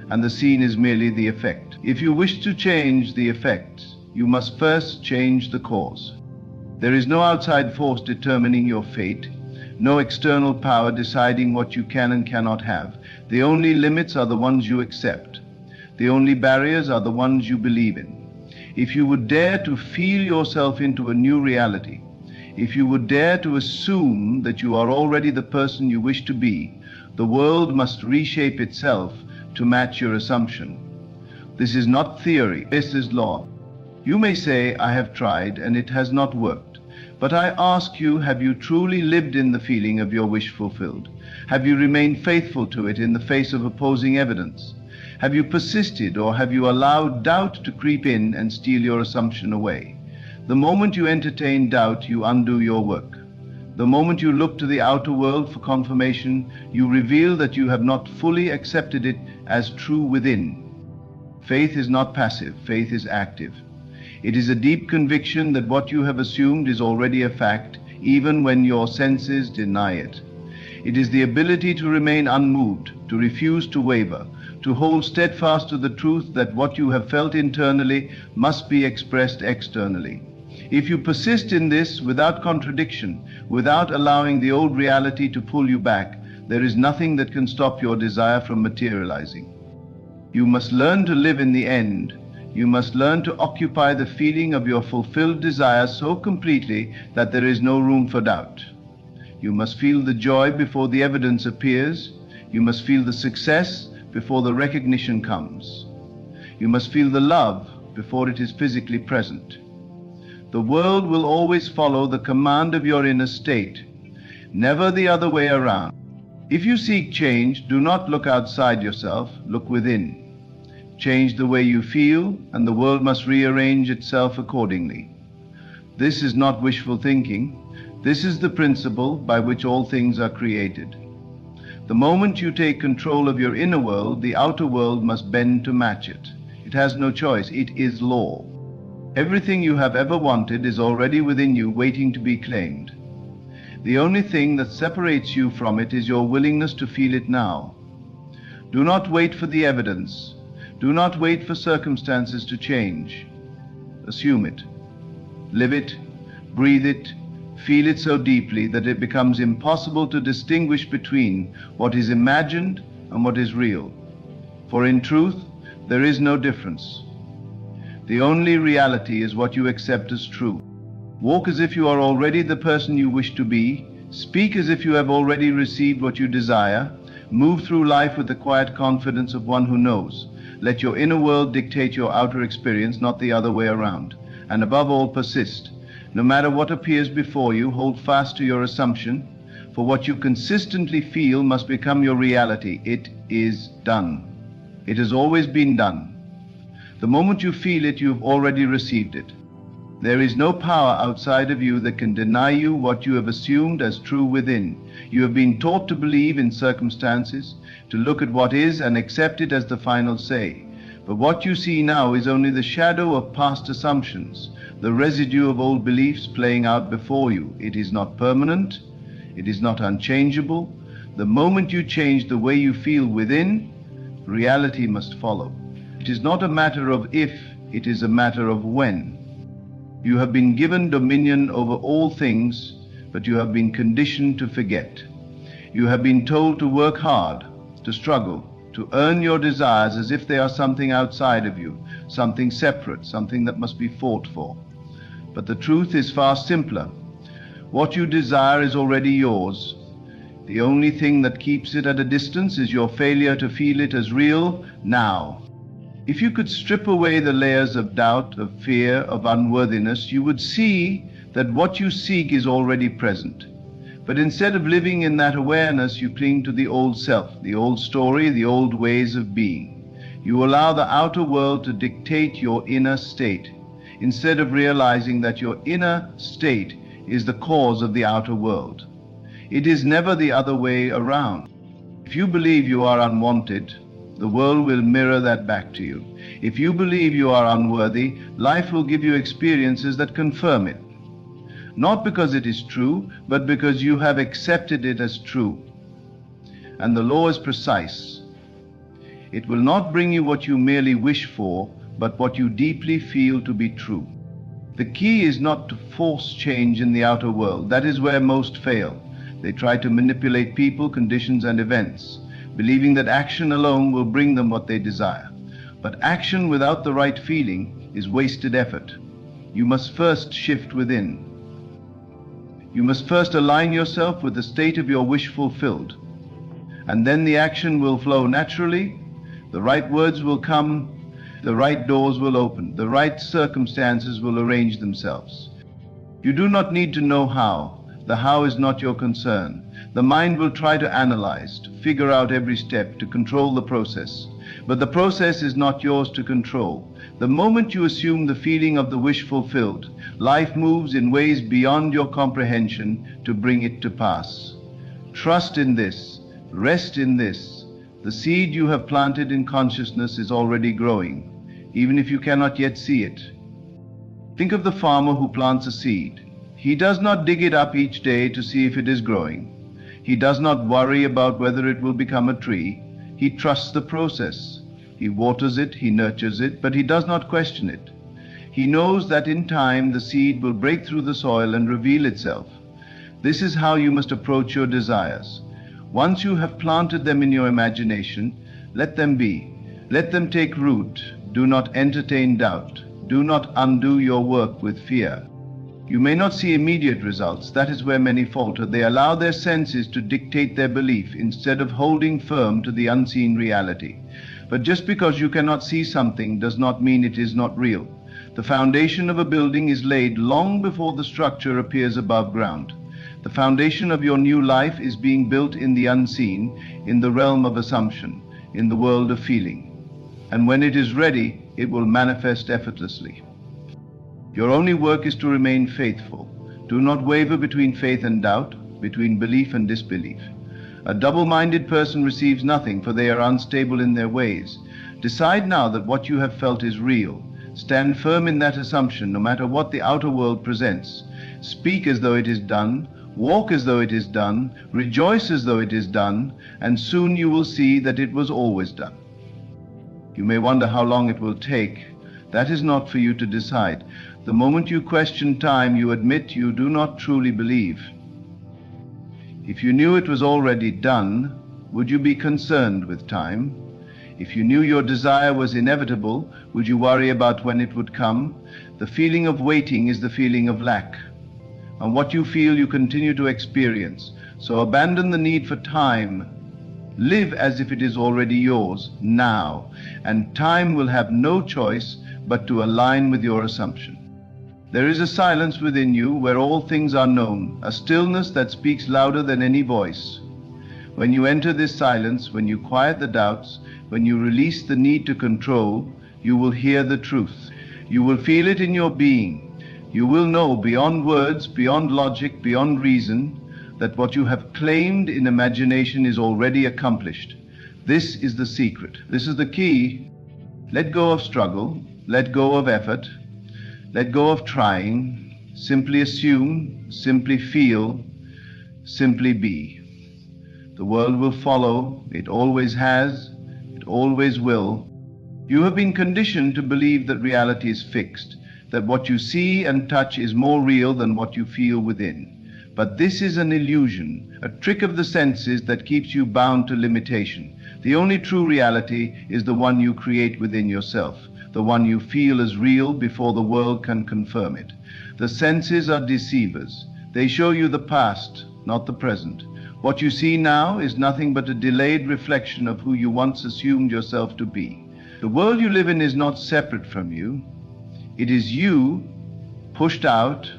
and the seen is merely the effect. If you wish to change the effect, you must first change the cause. There is no outside force determining your fate, no external power deciding what you can and cannot have. The only limits are the ones you accept. The only barriers are the ones you believe in. If you would dare to feel yourself into a new reality, if you would dare to assume that you are already the person you wish to be, the world must reshape itself to match your assumption. This is not theory, this is law. You may say, I have tried and it has not worked. But I ask you, have you truly lived in the feeling of your wish fulfilled? Have you remained faithful to it in the face of opposing evidence? Have you persisted, or have you allowed doubt to creep in and steal your assumption away? The moment you entertain doubt, you undo your work. The moment you look to the outer world for confirmation, you reveal that you have not fully accepted it as true within. Faith is not passive, faith is active. It is a deep conviction that what you have assumed is already a fact, even when your senses deny it. It is the ability to remain unmoved, to refuse to waver, to hold steadfast to the truth that what you have felt internally must be expressed externally. If you persist in this without contradiction, without allowing the old reality to pull you back, there is nothing that can stop your desire from materializing. You must learn to live in the end. You must learn to occupy the feeling of your fulfilled desire so completely that there is no room for doubt. You must feel the joy before the evidence appears. You must feel the success before the recognition comes. You must feel the love before it is physically present. The world will always follow the command of your inner state, never the other way around. If you seek change, do not look outside yourself, look within. Change the way you feel, and the world must rearrange itself accordingly. This is not wishful thinking. This is the principle by which all things are created. The moment you take control of your inner world, the outer world must bend to match it. It has no choice. It is law. Everything you have ever wanted is already within you, waiting to be claimed. The only thing that separates you from it is your willingness to feel it now. Do not wait for the evidence. Do not wait for circumstances to change. Assume it. Live it. Breathe it. Feel it so deeply that it becomes impossible to distinguish between what is imagined and what is real. For in truth, there is no difference. The only reality is what you accept as true. Walk as if you are already the person you wish to be. Speak as if you have already received what you desire. Move through life with the quiet confidence of one who knows. Let your inner world dictate your outer experience, not the other way around. And above all, persist. No matter what appears before you, hold fast to your assumption, for what you consistently feel must become your reality. It is done. It has always been done. The moment you feel it, you've already received it. There is no power outside of you that can deny you what you have assumed as true within. You have been taught to believe in circumstances, to look at what is and accept it as the final say. But what you see now is only the shadow of past assumptions, the residue of old beliefs playing out before you. It is not permanent. It is not unchangeable. The moment you change the way you feel within, reality must follow. It is not a matter of if, it is a matter of when. You have been given dominion over all things, but you have been conditioned to forget. You have been told to work hard, to struggle, to earn your desires as if they are something outside of you, something separate, something that must be fought for. But the truth is far simpler. What you desire is already yours. The only thing that keeps it at a distance is your failure to feel it as real now. If you could strip away the layers of doubt, of fear, of unworthiness, you would see that what you seek is already present. But instead of living in that awareness, you cling to the old self, the old story, the old ways of being. You allow the outer world to dictate your inner state, instead of realizing that your inner state is the cause of the outer world. It is never the other way around. If you believe you are unwanted, the world will mirror that back to you. If you believe you are unworthy, life will give you experiences that confirm it. Not because it is true, but because you have accepted it as true. And the law is precise. It will not bring you what you merely wish for, but what you deeply feel to be true. The key is not to force change in the outer world. That is where most fail. They try to manipulate people, conditions, and events, believing that action alone will bring them what they desire. But action without the right feeling is wasted effort. You must first shift within. You must first align yourself with the state of your wish fulfilled. And then the action will flow naturally, the right words will come, the right doors will open, the right circumstances will arrange themselves. You do not need to know how. The how is not your concern. The mind will try to analyze, to figure out every step, to control the process. But the process is not yours to control. The moment you assume the feeling of the wish fulfilled, life moves in ways beyond your comprehension to bring it to pass. Trust in this. Rest in this. The seed you have planted in consciousness is already growing, even if you cannot yet see it. Think of the farmer who plants a seed. He does not dig it up each day to see if it is growing. He does not worry about whether it will become a tree. He trusts the process. He waters it, he nurtures it, but he does not question it. He knows that in time the seed will break through the soil and reveal itself. This is how you must approach your desires. Once you have planted them in your imagination, let them be. Let them take root. Do not entertain doubt. Do not undo your work with fear. You may not see immediate results. That is where many falter. They allow their senses to dictate their belief instead of holding firm to the unseen reality. But just because you cannot see something does not mean it is not real. The foundation of a building is laid long before the structure appears above ground. The foundation of your new life is being built in the unseen, in the realm of assumption, in the world of feeling. And when it is ready, it will manifest effortlessly. Your only work is to remain faithful. Do not waver between faith and doubt, between belief and disbelief. A double-minded person receives nothing, for they are unstable in their ways. Decide now that what you have felt is real. Stand firm in that assumption, no matter what the outer world presents. Speak as though it is done. Walk as though it is done, rejoice as though it is done, and soon you will see that it was always done. You may wonder how long it will take. That is not for you to decide. The moment you question time, you admit you do not truly believe. If you knew it was already done, would you be concerned with time? If you knew your desire was inevitable, would you worry about when it would come? The feeling of waiting is the feeling of lack. And what you feel, you continue to experience. So abandon the need for time. Live as if it is already yours, now, and time will have no choice but to align with your assumption. There is a silence within you where all things are known, a stillness that speaks louder than any voice. When you enter this silence, when you quiet the doubts, when you release the need to control, you will hear the truth. You will feel it in your being. You will know beyond words, beyond logic, beyond reason, that what you have claimed in imagination is already accomplished. This is the secret. This is the key. Let go of struggle. Let go of effort. Let go of trying. Simply assume, simply feel, simply be. The world will follow. It always has. It always will. You have been conditioned to believe that reality is fixed, that what you see and touch is more real than what you feel within. But this is an illusion, a trick of the senses that keeps you bound to limitation. The only true reality is the one you create within yourself, the one you feel as real before the world can confirm it. The senses are deceivers. They show you the past, not the present. What you see now is nothing but a delayed reflection of who you once assumed yourself to be. The world you live in is not separate from you. It is you, pushed out,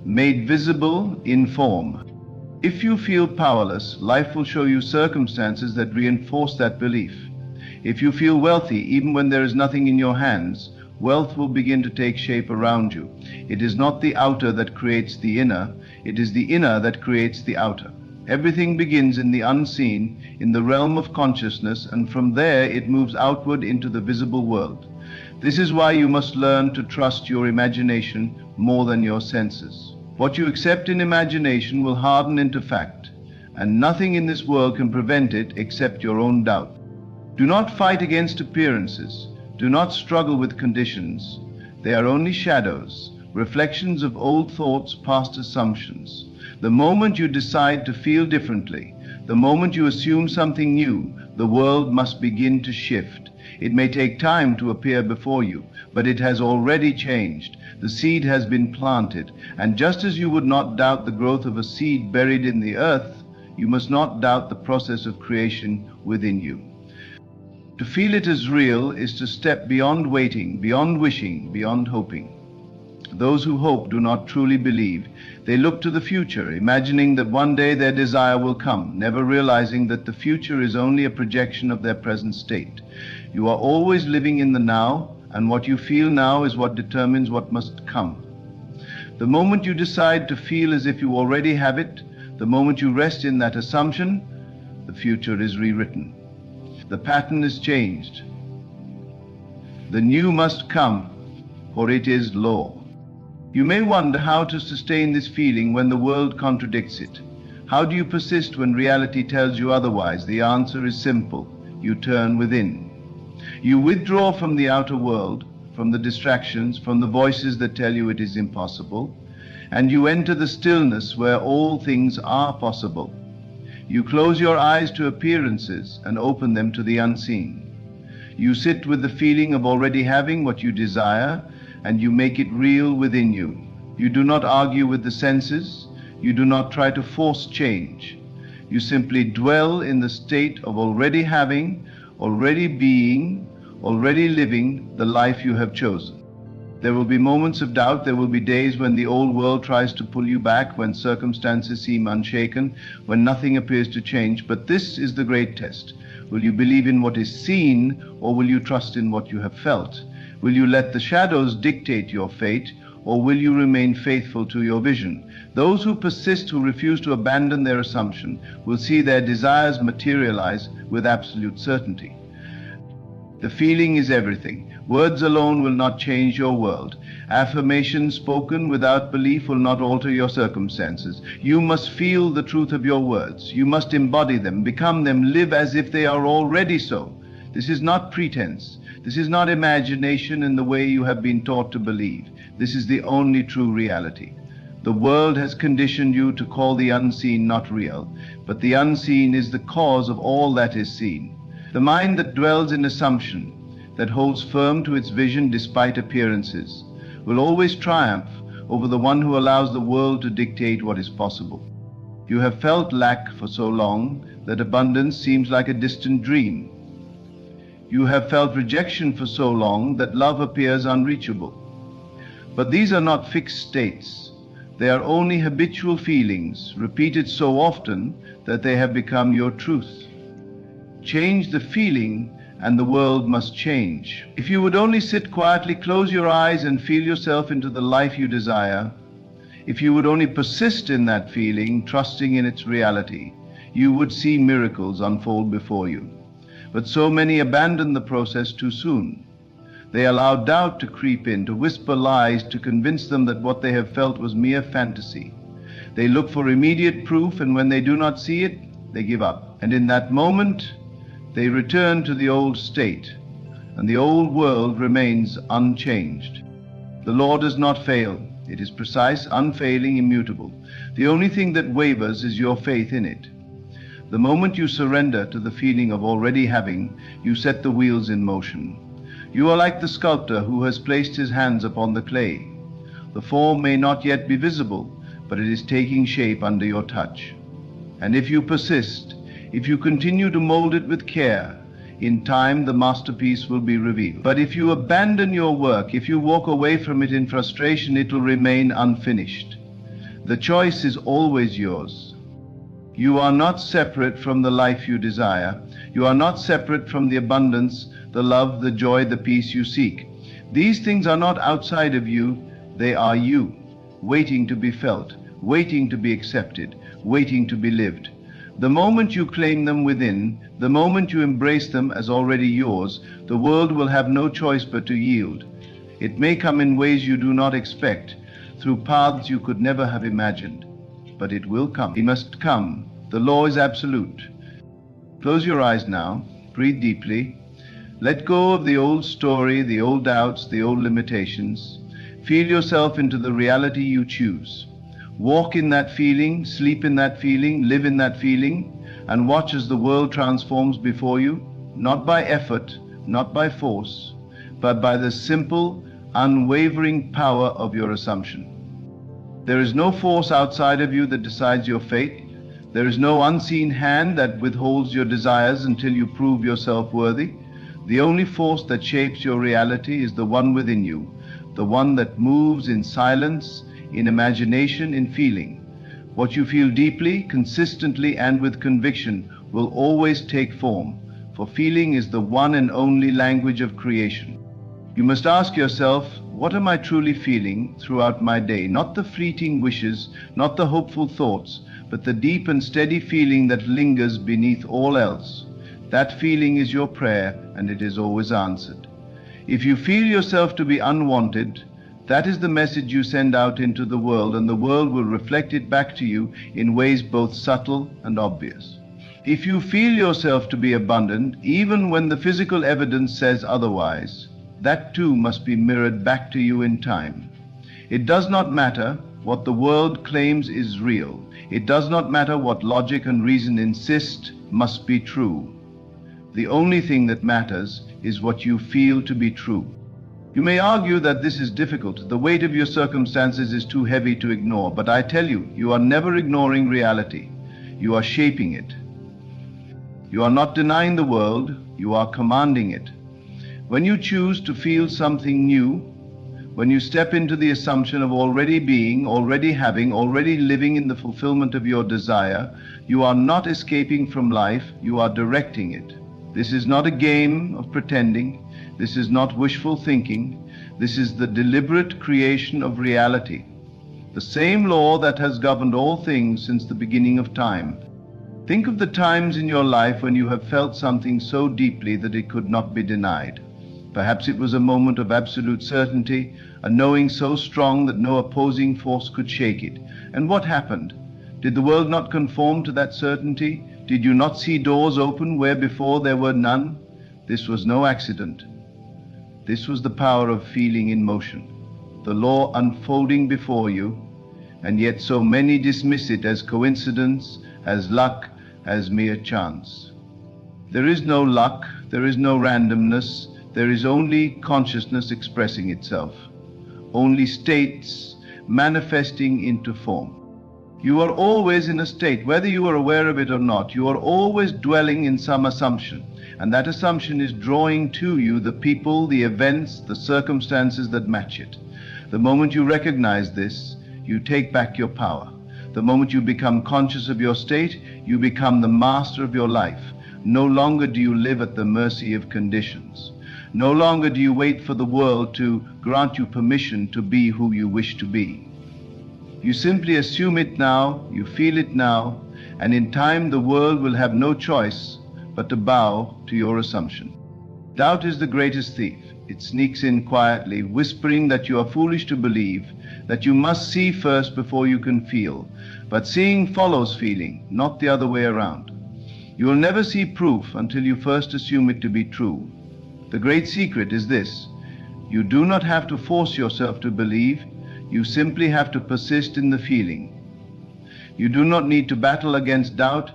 made visible in form. If you feel powerless, life will show you circumstances that reinforce that belief. If you feel wealthy, even when there is nothing in your hands, wealth will begin to take shape around you. It is not the outer that creates the inner, it is the inner that creates the outer. Everything begins in the unseen, in the realm of consciousness, and from there it moves outward into the visible world. This is why you must learn to trust your imagination more than your senses. What you accept in imagination will harden into fact, and nothing in this world can prevent it except your own doubt. Do not fight against appearances. Do not struggle with conditions. They are only shadows, reflections of old thoughts, past assumptions. The moment you decide to feel differently, the moment you assume something new, the world must begin to shift. It may take time to appear before you, but it has already changed. The seed has been planted, and just as you would not doubt the growth of a seed buried in the earth, you must not doubt the process of creation within you. To feel it as real is to step beyond waiting, beyond wishing, beyond hoping. Those who hope do not truly believe. They look to the future, imagining that one day their desire will come, never realizing that the future is only a projection of their present state. You are always living in the now, and what you feel now is what determines what must come. The moment you decide to feel as if you already have it, the moment you rest in that assumption, the future is rewritten. The pattern is changed. The new must come, for it is law. You may wonder how to sustain this feeling when the world contradicts it. How do you persist when reality tells you otherwise? The answer is simple. You turn within. You withdraw from the outer world, from the distractions, from the voices that tell you it is impossible, and you enter the stillness where all things are possible. You close your eyes to appearances and open them to the unseen. You sit with the feeling of already having what you desire, and you make it real within you. You do not argue with the senses. You do not try to force change. You simply dwell in the state of already having, already being, already living the life you have chosen. There will be moments of doubt. There will be days when the old world tries to pull you back, when circumstances seem unshaken, when nothing appears to change. But this is the great test. Will you believe in what is seen, or will you trust in what you have felt? Will you let the shadows dictate your fate, or will you remain faithful to your vision? Those who persist, who refuse to abandon their assumption, will see their desires materialize with absolute certainty. The feeling is everything. Words alone will not change your world. Affirmations spoken without belief will not alter your circumstances. You must feel the truth of your words. You must embody them, become them, live as if they are already so. This is not pretense. This is not imagination in the way you have been taught to believe. This is the only true reality. The world has conditioned you to call the unseen not real, but the unseen is the cause of all that is seen. The mind that dwells in assumption, that holds firm to its vision despite appearances, will always triumph over the one who allows the world to dictate what is possible. You have felt lack for so long that abundance seems like a distant dream. You have felt rejection for so long that love appears unreachable. But these are not fixed states. They are only habitual feelings, repeated so often that they have become your truth. Change the feeling, and the world must change. If you would only sit quietly, close your eyes, and feel yourself into the life you desire, if you would only persist in that feeling, trusting in its reality, you would see miracles unfold before you. But so many abandon the process too soon. They allow doubt to creep in, to whisper lies, to convince them that what they have felt was mere fantasy. They look for immediate proof, and when they do not see it, they give up. And in that moment, they return to the old state, and the old world remains unchanged. The law does not fail. It is precise, unfailing, immutable. The only thing that wavers is your faith in it. The moment you surrender to the feeling of already having, you set the wheels in motion. You are like the sculptor who has placed his hands upon the clay. The form may not yet be visible, but it is taking shape under your touch. And if you persist, if you continue to mold it with care, in time the masterpiece will be revealed. But if you abandon your work, if you walk away from it in frustration, it will remain unfinished. The choice is always yours. You are not separate from the life you desire. You are not separate from the abundance, the love, the joy, the peace you seek. These things are not outside of you. They are you, waiting to be felt, waiting to be accepted, waiting to be lived. The moment you claim them within, the moment you embrace them as already yours, the world will have no choice but to yield. It may come in ways you do not expect, through paths you could never have imagined. But it will come. It must come. The law is absolute. Close your eyes now. Breathe deeply. Let go of the old story, the old doubts, the old limitations. Feel yourself into the reality you choose. Walk in that feeling, sleep in that feeling, live in that feeling, and watch as the world transforms before you, not by effort, not by force, but by the simple, unwavering power of your assumption. There is no force outside of you that decides your fate. There is no unseen hand that withholds your desires until you prove yourself worthy. The only force that shapes your reality is the one within you, the one that moves in silence, in imagination, in feeling. What you feel deeply, consistently, and with conviction will always take form, for feeling is the one and only language of creation. You must ask yourself, what am I truly feeling throughout my day? Not the fleeting wishes, not the hopeful thoughts, but the deep and steady feeling that lingers beneath all else. That feeling is your prayer, and it is always answered. If you feel yourself to be unwanted, that is the message you send out into the world, and the world will reflect it back to you in ways both subtle and obvious. If you feel yourself to be abundant, even when the physical evidence says otherwise, that too must be mirrored back to you in time. It does not matter what the world claims is real. It does not matter what logic and reason insist must be true. The only thing that matters is what you feel to be true. You may argue that this is difficult. The weight of your circumstances is too heavy to ignore, but I tell you, you are never ignoring reality. You are shaping it. You are not denying the world, you are commanding it. When you choose to feel something new, when you step into the assumption of already being, already having, already living in the fulfillment of your desire, you are not escaping from life, you are directing it. This is not a game of pretending. This is not wishful thinking. This is the deliberate creation of reality. The same law that has governed all things since the beginning of time. Think of the times in your life when you have felt something so deeply that it could not be denied. Perhaps it was a moment of absolute certainty, a knowing so strong that no opposing force could shake it. And what happened? Did the world not conform to that certainty? Did you not see doors open where before there were none? This was no accident. This was the power of feeling in motion, the law unfolding before you, and yet so many dismiss it as coincidence, as luck, as mere chance. There is no luck, there is no randomness, there is only consciousness expressing itself, only states manifesting into form. You are always in a state, whether you are aware of it or not, you are always dwelling in some assumption, and that assumption is drawing to you the people, the events, the circumstances that match it. The moment you recognize this, you take back your power. The moment you become conscious of your state, you become the master of your life. No longer do you live at the mercy of conditions. No longer do you wait for the world to grant you permission to be who you wish to be. You simply assume it now, you feel it now, and in time the world will have no choice but to bow to your assumption. Doubt is the greatest thief. It sneaks in quietly, whispering that you are foolish to believe, that you must see first before you can feel. But seeing follows feeling, not the other way around. You will never see proof until you first assume it to be true. The great secret is this: you do not have to force yourself to believe, you simply have to persist in the feeling. You do not need to battle against doubt,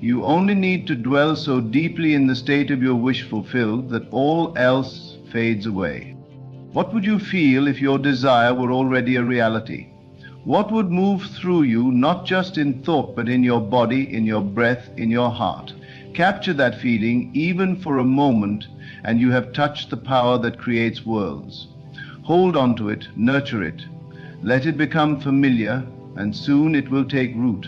you only need to dwell so deeply in the state of your wish fulfilled that all else fades away. What would you feel if your desire were already a reality? What would move through you, not just in thought, but in your body, in your breath, in your heart? Capture that feeling even for a moment, and you have touched the power that creates worlds. Hold on to it, nurture it. Let it become familiar, and soon it will take root.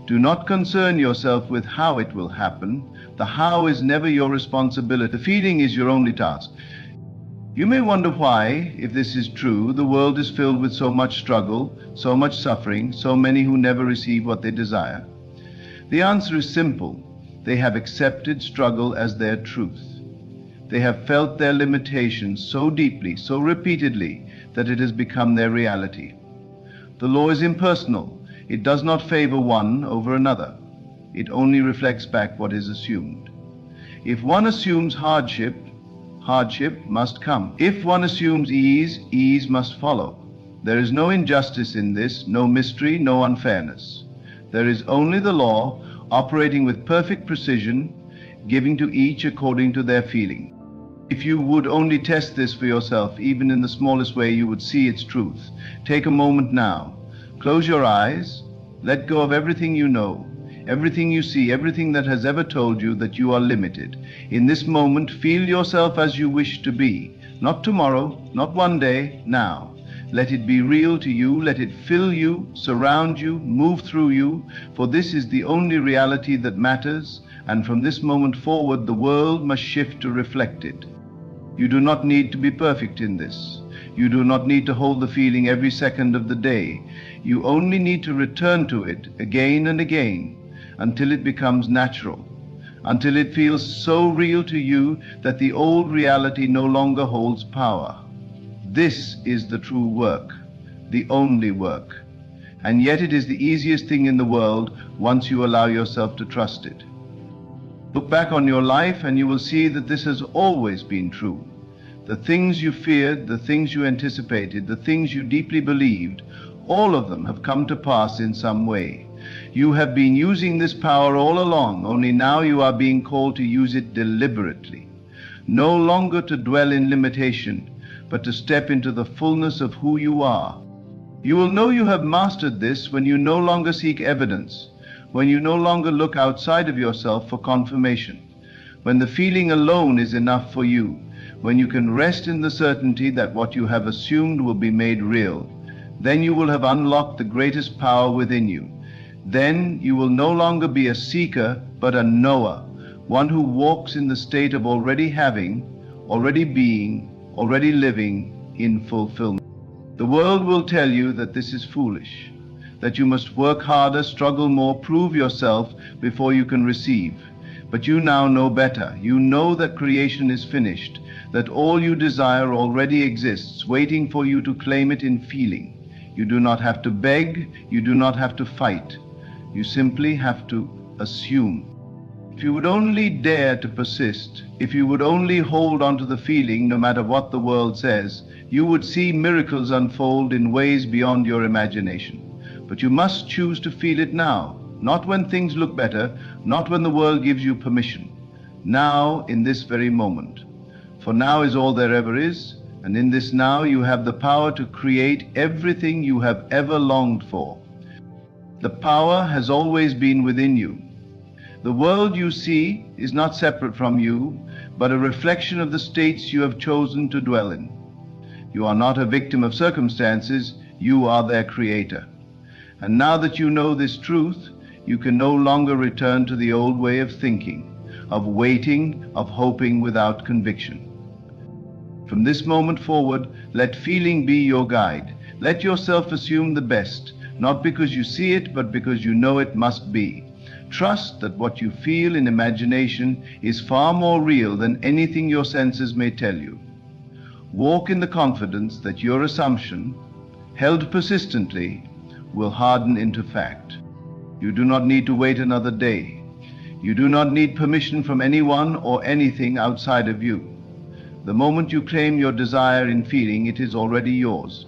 Do not concern yourself with how it will happen. The how is never your responsibility. The feeling is your only task. You may wonder why, if this is true, the world is filled with so much struggle, so much suffering, so many who never receive what they desire. The answer is simple. They have accepted struggle as their truth. They have felt their limitations so deeply, so repeatedly, that it has become their reality. The law is impersonal. It does not favor one over another. It only reflects back what is assumed. If one assumes hardship, hardship must come. If one assumes ease, ease must follow. There is no injustice in this, no mystery, no unfairness. There is only the law operating with perfect precision, giving to each according to their feeling. If you would only test this for yourself, even in the smallest way, you would see its truth. Take a moment now. Close your eyes. Let go of everything you know, everything you see, everything that has ever told you that you are limited. In this moment, feel yourself as you wish to be. Not tomorrow, not one day, now. Let it be real to you. Let it fill you, surround you, move through you, for this is the only reality that matters, and from this moment forward, the world must shift to reflect it. You do not need to be perfect in this. You do not need to hold the feeling every second of the day. You only need to return to it again and again until it becomes natural, until it feels so real to you that the old reality no longer holds power. This is the true work, the only work. And yet it is the easiest thing in the world once you allow yourself to trust it. Look back on your life and you will see that this has always been true. The things you feared, the things you anticipated, the things you deeply believed, all of them have come to pass in some way. You have been using this power all along, only now you are being called to use it deliberately. No longer to dwell in limitation, but to step into the fullness of who you are. You will know you have mastered this when you no longer seek evidence, when you no longer look outside of yourself for confirmation, when the feeling alone is enough for you, when you can rest in the certainty that what you have assumed will be made real. Then you will have unlocked the greatest power within you. Then you will no longer be a seeker, but a knower, one who walks in the state of already having, already being, already living in fulfillment. The world will tell you that this is foolish, that you must work harder, struggle more, prove yourself before you can receive. But you now know better. You know that creation is finished, that all you desire already exists, waiting for you to claim it in feeling. You do not have to beg, you do not have to fight. You simply have to assume. If you would only dare to persist, if you would only hold on to the feeling no matter what the world says, you would see miracles unfold in ways beyond your imagination. But you must choose to feel it now, not when things look better, not when the world gives you permission. Now, in this very moment. For now is all there ever is, and in this now you have the power to create everything you have ever longed for. The power has always been within you. The world you see is not separate from you, but a reflection of the states you have chosen to dwell in. You are not a victim of circumstances, you are their creator. And now that you know this truth, you can no longer return to the old way of thinking, of waiting, of hoping without conviction. From this moment forward, let feeling be your guide. Let yourself assume the best, not because you see it, but because you know it must be. Trust that what you feel in imagination is far more real than anything your senses may tell you. Walk in the confidence that your assumption, held persistently, will harden into fact. You do not need to wait another day. You do not need permission from anyone or anything outside of you. The moment you claim your desire in feeling, it is already yours.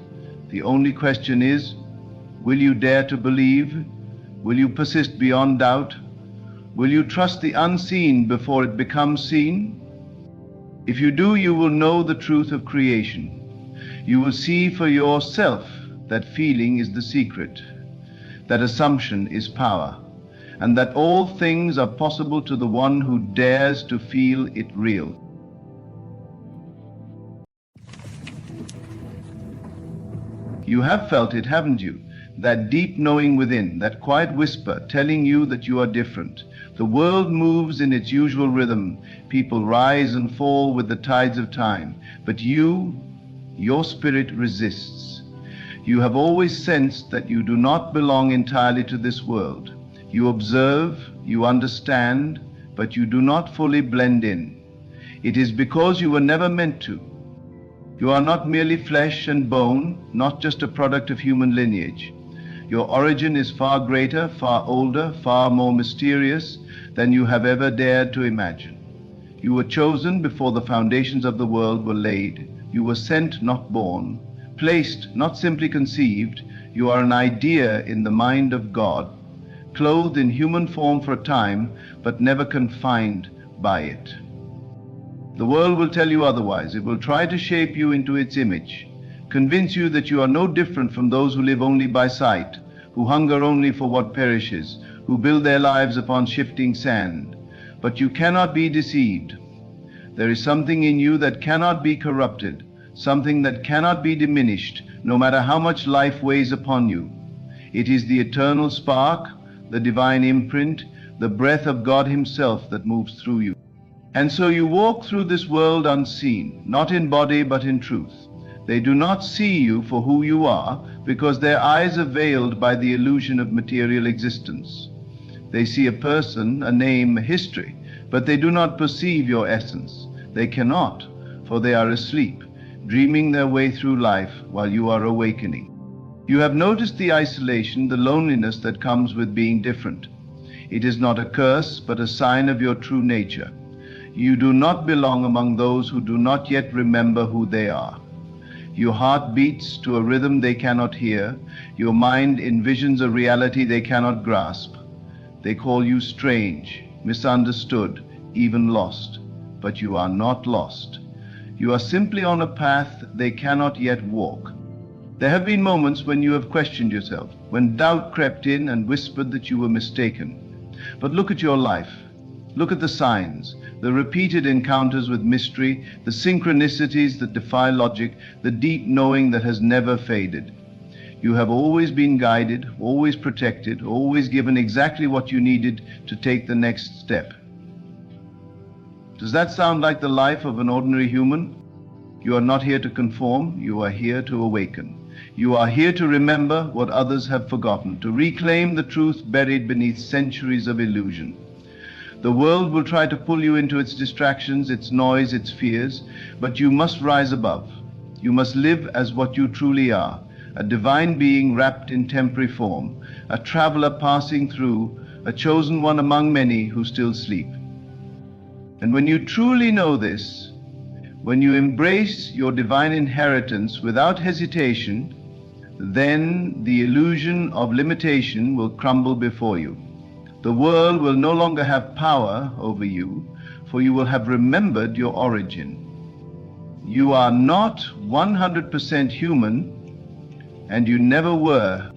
The only question is, will you dare to believe? Will you persist beyond doubt? Will you trust the unseen before it becomes seen? If you do, you will know the truth of creation. You will see for yourself that feeling is the secret, that assumption is power, and that all things are possible to the one who dares to feel it real. You have felt it, haven't you? That deep knowing within, that quiet whisper telling you that you are different. The world moves in its usual rhythm. People rise and fall with the tides of time. But you, your spirit resists. You have always sensed that you do not belong entirely to this world. You observe, you understand, but you do not fully blend in. It is because you were never meant to. You are not merely flesh and bone, not just a product of human lineage. Your origin is far greater, far older, far more mysterious than you have ever dared to imagine. You were chosen before the foundations of the world were laid. You were sent, not born. Placed, not simply conceived. You are an idea in the mind of God, clothed in human form for a time, but never confined by it. The world will tell you otherwise. It will try to shape you into its image, convince you that you are no different from those who live only by sight, who hunger only for what perishes, who build their lives upon shifting sand. But you cannot be deceived. There is something in you that cannot be corrupted, something that cannot be diminished, no matter how much life weighs upon you. It is the eternal spark, the divine imprint, the breath of God Himself that moves through you. And so you walk through this world unseen, not in body but in truth. They do not see you for who you are because their eyes are veiled by the illusion of material existence. They see a person, a name, a history, but they do not perceive your essence. They cannot, for they are asleep, dreaming their way through life while you are awakening. You have noticed the isolation, the loneliness that comes with being different. It is not a curse, but a sign of your true nature. You do not belong among those who do not yet remember who they are. Your heart beats to a rhythm they cannot hear. Your mind envisions a reality they cannot grasp. They call you strange, misunderstood, even lost. But you are not lost. You are simply on a path they cannot yet walk. There have been moments when you have questioned yourself, when doubt crept in and whispered that you were mistaken. But look at your life. Look at the signs, the repeated encounters with mystery, the synchronicities that defy logic, the deep knowing that has never faded. You have always been guided, always protected, always given exactly what you needed to take the next step. Does that sound like the life of an ordinary human? You are not here to conform, you are here to awaken. You are here to remember what others have forgotten, to reclaim the truth buried beneath centuries of illusion. The world will try to pull you into its distractions, its noise, its fears, but you must rise above. You must live as what you truly are, a divine being wrapped in temporary form, a traveler passing through, a chosen one among many who still sleep. And when you truly know this, when you embrace your divine inheritance without hesitation, then the illusion of limitation will crumble before you. The world will no longer have power over you, for you will have remembered your origin. You are not 100% human, and you never were.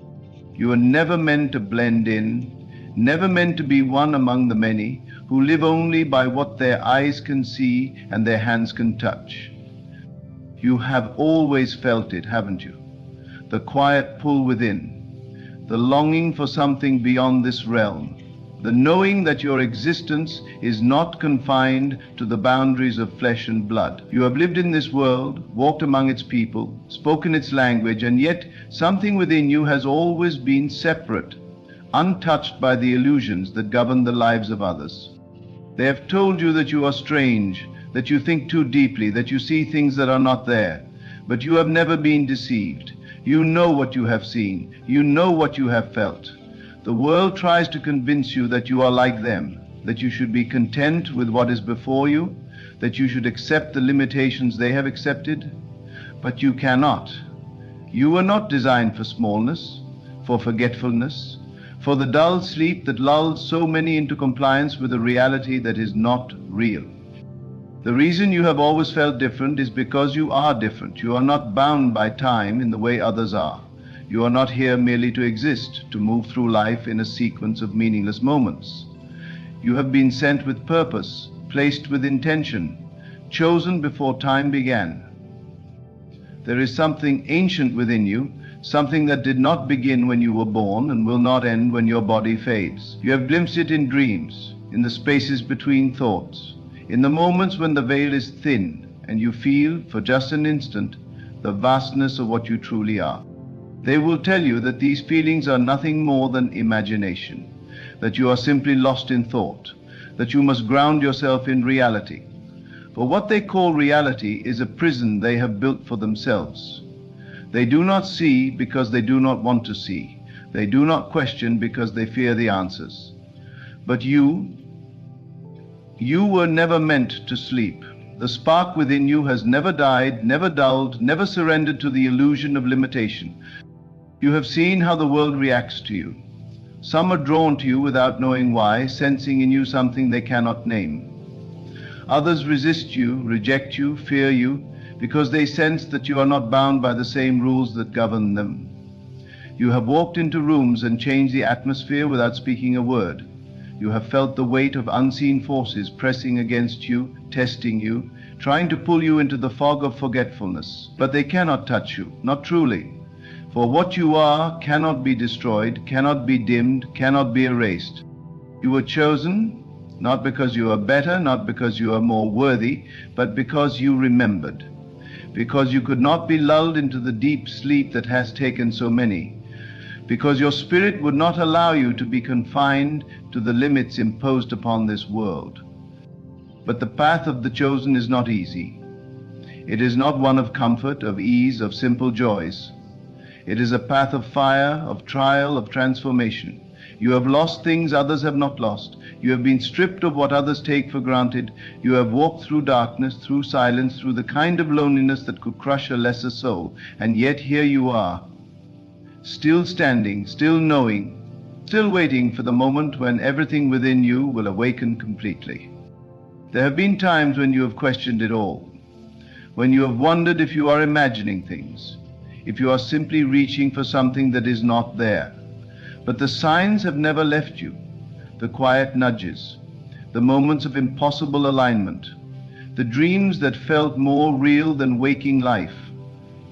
You were never meant to blend in, never meant to be one among the many who live only by what their eyes can see and their hands can touch. You have always felt it, haven't you? The quiet pull within, the longing for something beyond this realm, the knowing that your existence is not confined to the boundaries of flesh and blood. You have lived in this world, walked among its people, spoken its language, and yet something within you has always been separate, untouched by the illusions that govern the lives of others. They have told you that you are strange, that you think too deeply, that you see things that are not there, but you have never been deceived. You know what you have seen. You know what you have felt. The world tries to convince you that you are like them, that you should be content with what is before you, that you should accept the limitations they have accepted, but you cannot. You were not designed for smallness, for forgetfulness, for the dull sleep that lulls so many into compliance with a reality that is not real. The reason you have always felt different is because you are different. You are not bound by time in the way others are. You are not here merely to exist, to move through life in a sequence of meaningless moments. You have been sent with purpose, placed with intention, chosen before time began. There is something ancient within you, something that did not begin when you were born and will not end when your body fades. You have glimpsed it in dreams, in the spaces between thoughts, in the moments when the veil is thin and you feel, for just an instant, the vastness of what you truly are. They will tell you that these feelings are nothing more than imagination, that you are simply lost in thought, that you must ground yourself in reality. For what they call reality is a prison they have built for themselves. They do not see because they do not want to see. They do not question because they fear the answers. But you were never meant to sleep. The spark within you has never died, never dulled, never surrendered to the illusion of limitation. You have seen how the world reacts to you. Some are drawn to you without knowing why, sensing in you something they cannot name. Others resist you, reject you, fear you, because they sense that you are not bound by the same rules that govern them. You have walked into rooms and changed the atmosphere without speaking a word. You have felt the weight of unseen forces pressing against you, testing you, trying to pull you into the fog of forgetfulness. But they cannot touch you, not truly. For what you are cannot be destroyed, cannot be dimmed, cannot be erased. You were chosen, not because you are better, not because you are more worthy, but because you remembered. Because you could not be lulled into the deep sleep that has taken so many. Because your spirit would not allow you to be confined to the limits imposed upon this world. But the path of the chosen is not easy. It is not one of comfort, of ease, of simple joys. It is a path of fire, of trial, of transformation. You have lost things others have not lost. You have been stripped of what others take for granted. You have walked through darkness, through silence, through the kind of loneliness that could crush a lesser soul. And yet here you are, still standing, still knowing, still waiting for the moment when everything within you will awaken completely. There have been times when you have questioned it all, when you have wondered if you are imagining things, if you are simply reaching for something that is not there. But the signs have never left you, the quiet nudges, the moments of impossible alignment, the dreams that felt more real than waking life.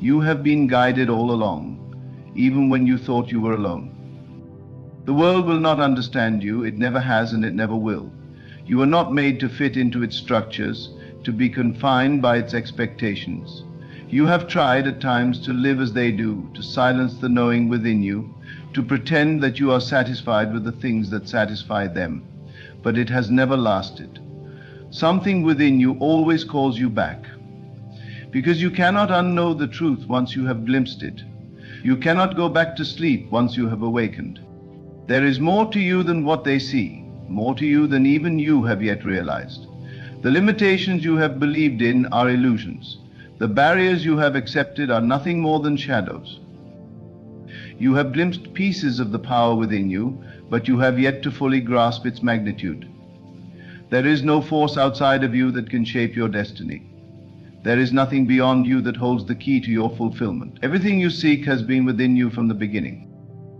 You have been guided all along, even when you thought you were alone. The world will not understand you. It never has and it never will. You are not made to fit into its structures, to be confined by its expectations. You have tried at times to live as they do, to silence the knowing within you, to pretend that you are satisfied with the things that satisfy them. but it has never lasted. Something within you always calls you back, because you cannot unknow the truth once you have glimpsed it. You cannot go back to sleep once you have awakened. There is more to you than what they see, more to you than even you have yet realized. The limitations you have believed in are illusions. The barriers you have accepted are nothing more than shadows. You have glimpsed pieces of the power within you, but you have yet to fully grasp its magnitude. There is no force outside of you that can shape your destiny. There is nothing beyond you that holds the key to your fulfillment. Everything you seek has been within you from the beginning.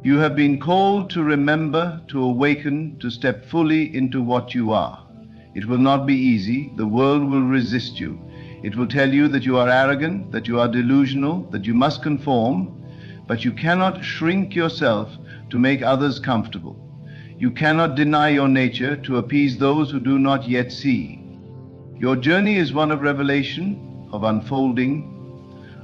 You have been called to remember, to awaken, to step fully into what you are. It will not be easy. The world will resist you. It will tell you that you are arrogant, that you are delusional, that you must conform, but you cannot shrink yourself to make others comfortable. You cannot deny your nature to appease those who do not yet see. Your journey is one of revelation, of unfolding,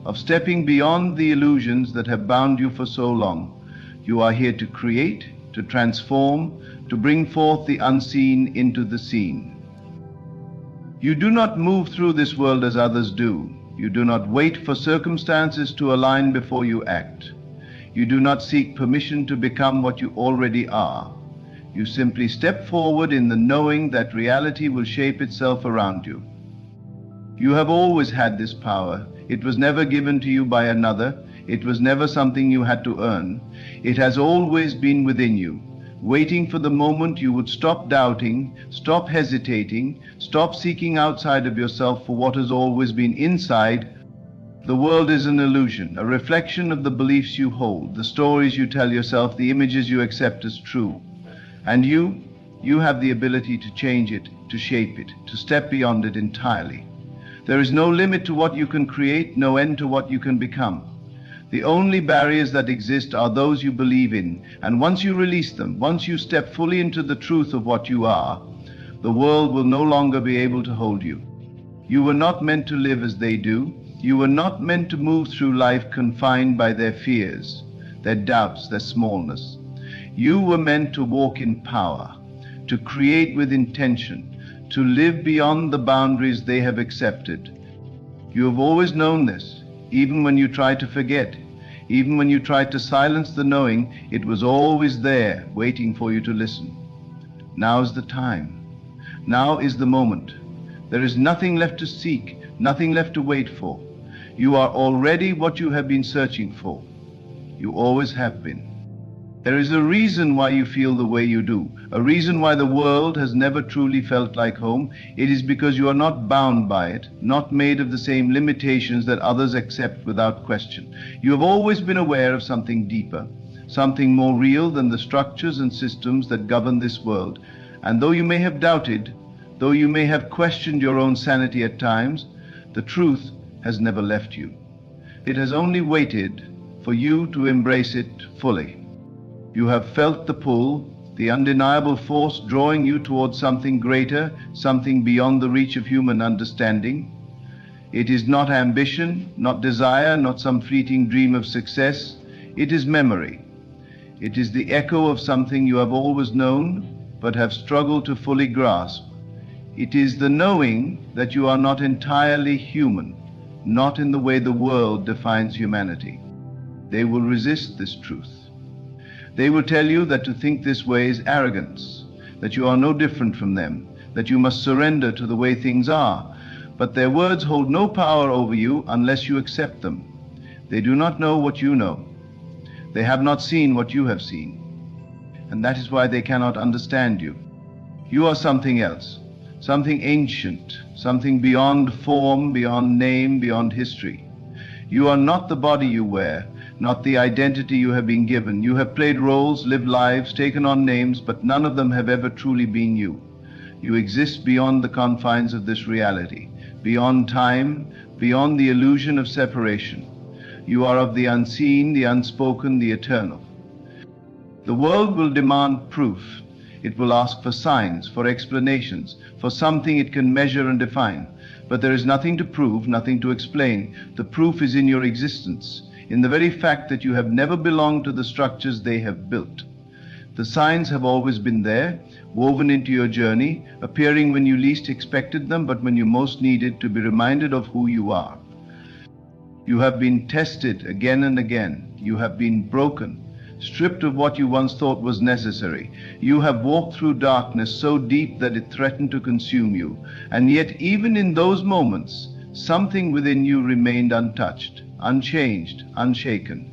of stepping beyond the illusions that have bound you for so long. You are here to create, to transform, to bring forth the unseen into the seen. You do not move through this world as others do. You do not wait for circumstances to align before you act. You do not seek permission to become what you already are. You simply step forward in the knowing that reality will shape itself around you. You have always had this power. It was never given to you by another. It was never something you had to earn. It has always been within you, waiting for the moment you would stop doubting, stop hesitating, stop seeking outside of yourself for what has always been inside. The world is an illusion, a reflection of the beliefs you hold, the stories you tell yourself, the images you accept as true. And you have the ability to change it, to shape it, to step beyond it entirely. There is no limit to what you can create, no end to what you can become. The only barriers that exist are those you believe in, and once you release them, once you step fully into the truth of what you are, the world will no longer be able to hold you. You were not meant to live as they do. You were not meant to move through life confined by their fears, their doubts, their smallness. You were meant to walk in power, to create with intention, to live beyond the boundaries they have accepted. You have always known this. Even when you tried to forget, even when you tried to silence the knowing, it was always there, waiting for you to listen. Now is the time. Now is the moment. There is nothing left to seek, nothing left to wait for. You are already what you have been searching for. You always have been. There is a reason why you feel the way you do, a reason why the world has never truly felt like home. It is because you are not bound by it, not made of the same limitations that others accept without question. You have always been aware of something deeper, something more real than the structures and systems that govern this world. And though you may have doubted, though you may have questioned your own sanity at times, the truth has never left you. It has only waited for you to embrace it fully. You have felt the pull, the undeniable force drawing you towards something greater, something beyond the reach of human understanding. It is not ambition, not desire, not some fleeting dream of success. It is memory. It is the echo of something you have always known, but have struggled to fully grasp. It is the knowing that you are not entirely human, not in the way the world defines humanity. They will resist this truth. They will tell you that to think this way is arrogance, that you are no different from them, that you must surrender to the way things are. But their words hold no power over you unless you accept them. They do not know what you know. They have not seen what you have seen. And that is why they cannot understand you. You are something else, something ancient, something beyond form, beyond name, beyond history. You are not the body you wear, not the identity you have been given. You have played roles, lived lives, taken on names, but none of them have ever truly been you. You exist beyond the confines of this reality, beyond time, beyond the illusion of separation. You are of the unseen, the unspoken, the eternal. The world will demand proof. It will ask for signs, for explanations, for something it can measure and define. But there is nothing to prove, nothing to explain. The proof is in your existence, in the very fact that you have never belonged to the structures they have built. The signs have always been there, woven into your journey, appearing when you least expected them, but when you most needed to be reminded of who you are. You have been tested again and again. You have been broken, stripped of what you once thought was necessary. You have walked through darkness so deep that it threatened to consume you. And yet, even in those moments, something within you remained untouched, unchanged, unshaken.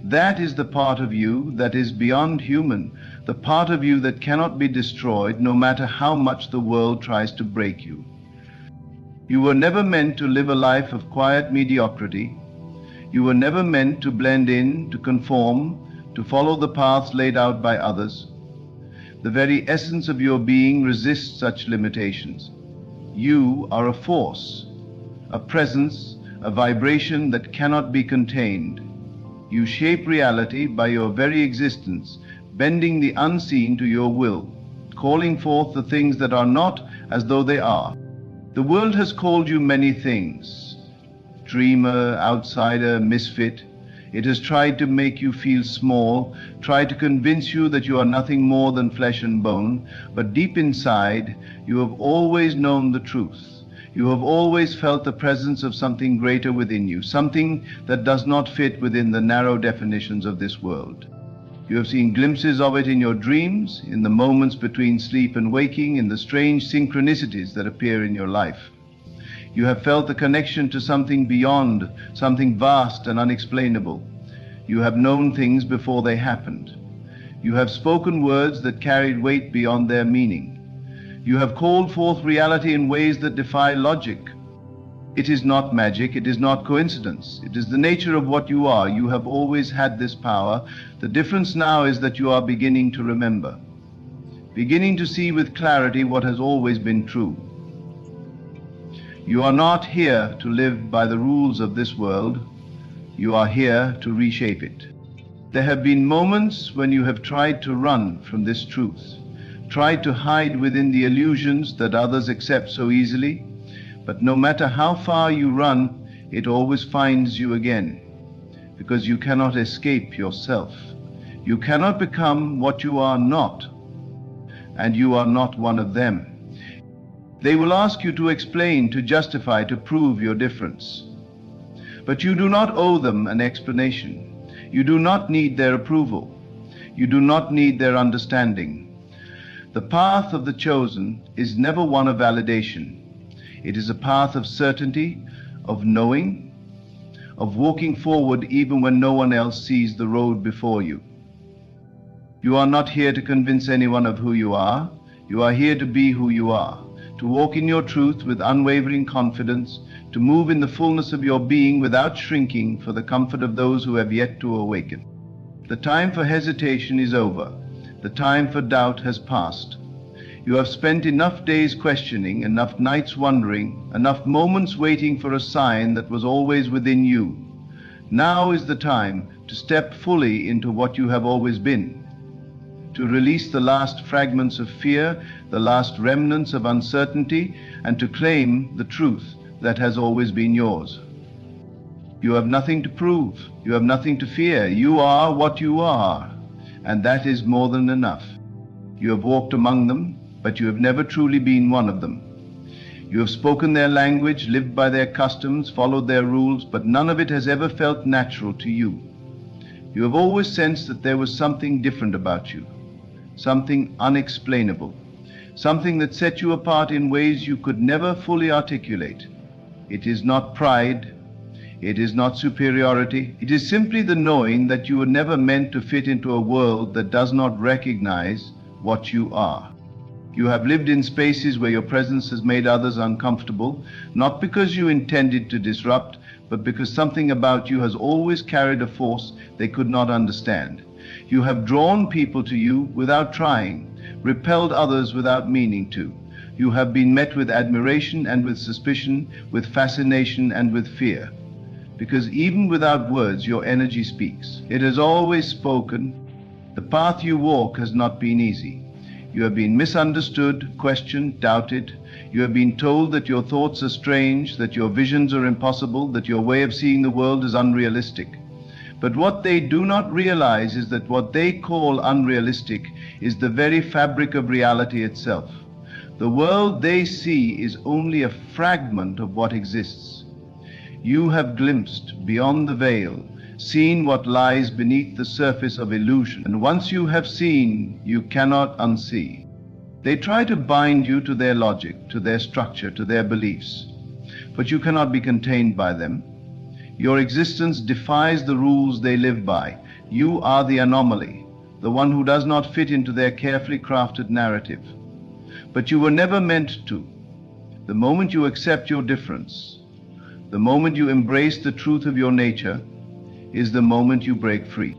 That is the part of you that is beyond human, the part of you that cannot be destroyed no matter how much the world tries to break you. You were never meant to live a life of quiet mediocrity. You were never meant to blend in, to conform, to follow the paths laid out by others. The very essence of your being resists such limitations. You are a force, a presence, a vibration that cannot be contained. You shape reality by your very existence, bending the unseen to your will, calling forth the things that are not as though they are. The world has called you many things: dreamer, outsider, misfit. It has tried to make you feel small, tried to convince you that you are nothing more than flesh and bone, but deep inside, you have always known the truth. You have always felt the presence of something greater within you, something that does not fit within the narrow definitions of this world. You have seen glimpses of it in your dreams, in the moments between sleep and waking, in the strange synchronicities that appear in your life. You have felt the connection to something beyond, something vast and unexplainable. You have known things before they happened. You have spoken words that carried weight beyond their meaning. You have called forth reality in ways that defy logic. It is not magic, it is not coincidence. It is the nature of what you are. You have always had this power. The difference now is that you are beginning to remember, beginning to see with clarity what has always been true. You are not here to live by the rules of this world. You are here to reshape it. There have been moments when you have tried to run from this truth, tried to hide within the illusions that others accept so easily. But no matter how far you run, it always finds you again, because you cannot escape yourself. You cannot become what you are not, and you are not one of them. They will ask you to explain, to justify, to prove your difference. But you do not owe them an explanation. You do not need their approval. You do not need their understanding. The path of the chosen is never one of validation. It is a path of certainty, of knowing, of walking forward even when no one else sees the road before you. You are not here to convince anyone of who you are. You are here to be who you are, to walk in your truth with unwavering confidence, to move in the fullness of your being without shrinking for the comfort of those who have yet to awaken. The time for hesitation is over. The time for doubt has passed. You have spent enough days questioning, enough nights wondering, enough moments waiting for a sign that was always within you. Now is the time to step fully into what you have always been, to release the last fragments of fear, the last remnants of uncertainty, and to claim the truth that has always been yours. You have nothing to prove. You have nothing to fear. You are what you are, and that is more than enough. You have walked among them, but you have never truly been one of them. You have spoken their language, lived by their customs, followed their rules, but none of it has ever felt natural to you. You have always sensed that there was something different about you, something unexplainable, something that set you apart in ways you could never fully articulate. It is not pride, it is not superiority, it is simply the knowing that you were never meant to fit into a world that does not recognize what you are. You have lived in spaces where your presence has made others uncomfortable, not because you intended to disrupt, but because something about you has always carried a force they could not understand. You have drawn people to you without trying, repelled others without meaning to. You have been met with admiration and with suspicion, with fascination and with fear. Because even without words, your energy speaks. It has always spoken. The path you walk has not been easy. You have been misunderstood, questioned, doubted. You have been told that your thoughts are strange, that your visions are impossible, that your way of seeing the world is unrealistic. But what they do not realize is that what they call unrealistic is the very fabric of reality itself. The world they see is only a fragment of what exists. You have glimpsed beyond the veil, seen what lies beneath the surface of illusion, and once you have seen, you cannot unsee. They try to bind you to their logic, to their structure, to their beliefs, but you cannot be contained by them. Your existence defies the rules they live by. You are the anomaly, the one who does not fit into their carefully crafted narrative. But you were never meant to. The moment you accept your difference, the moment you embrace the truth of your nature, is the moment you break free.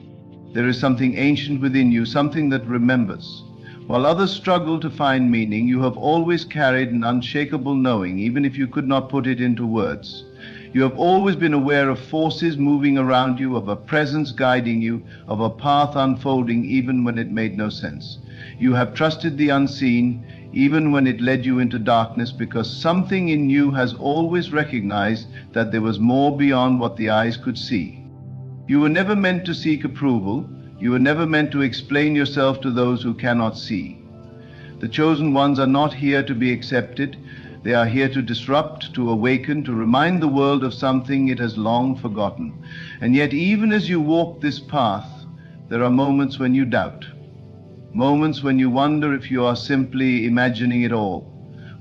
There is something ancient within you, something that remembers. While others struggle to find meaning, you have always carried an unshakable knowing, even if you could not put it into words. You have always been aware of forces moving around you, of a presence guiding you, of a path unfolding even when it made no sense. You have trusted the unseen even when it led you into darkness, because something in you has always recognized that there was more beyond what the eyes could see. You were never meant to seek approval. You were never meant to explain yourself to those who cannot see. The chosen ones are not here to be accepted. They are here to disrupt, to awaken, to remind the world of something it has long forgotten. And yet, even as you walk this path, there are moments when you doubt. Moments when you wonder if you are simply imagining it all.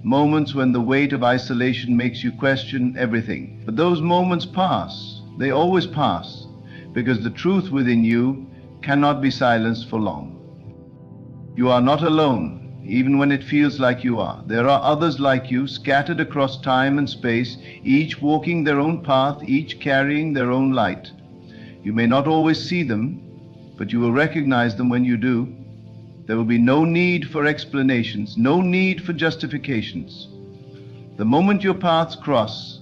Moments when the weight of isolation makes you question everything. But those moments pass. They always pass, because the truth within you cannot be silenced for long. You are not alone, even when it feels like you are. There are others like you, scattered across time and space, each walking their own path, each carrying their own light. You may not always see them, but you will recognize them when you do. There will be no need for explanations, no need for justifications. The moment your paths cross,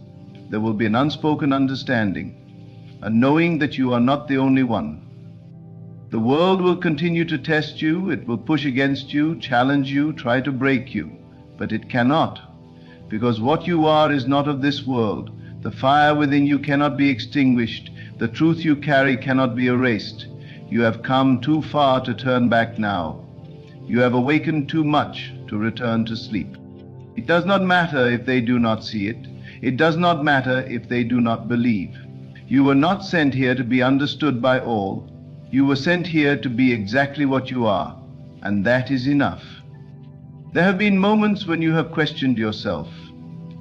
there will be an unspoken understanding, a knowing that you are not the only one. The world will continue to test you, it will push against you, challenge you, try to break you, but it cannot, because what you are is not of this world. The fire within you cannot be extinguished, the truth you carry cannot be erased. You have come too far to turn back now. You have awakened too much to return to sleep. It does not matter if they do not see it. It does not matter if they do not believe. You were not sent here to be understood by all. You were sent here to be exactly what you are, and that is enough. There have been moments when you have questioned yourself,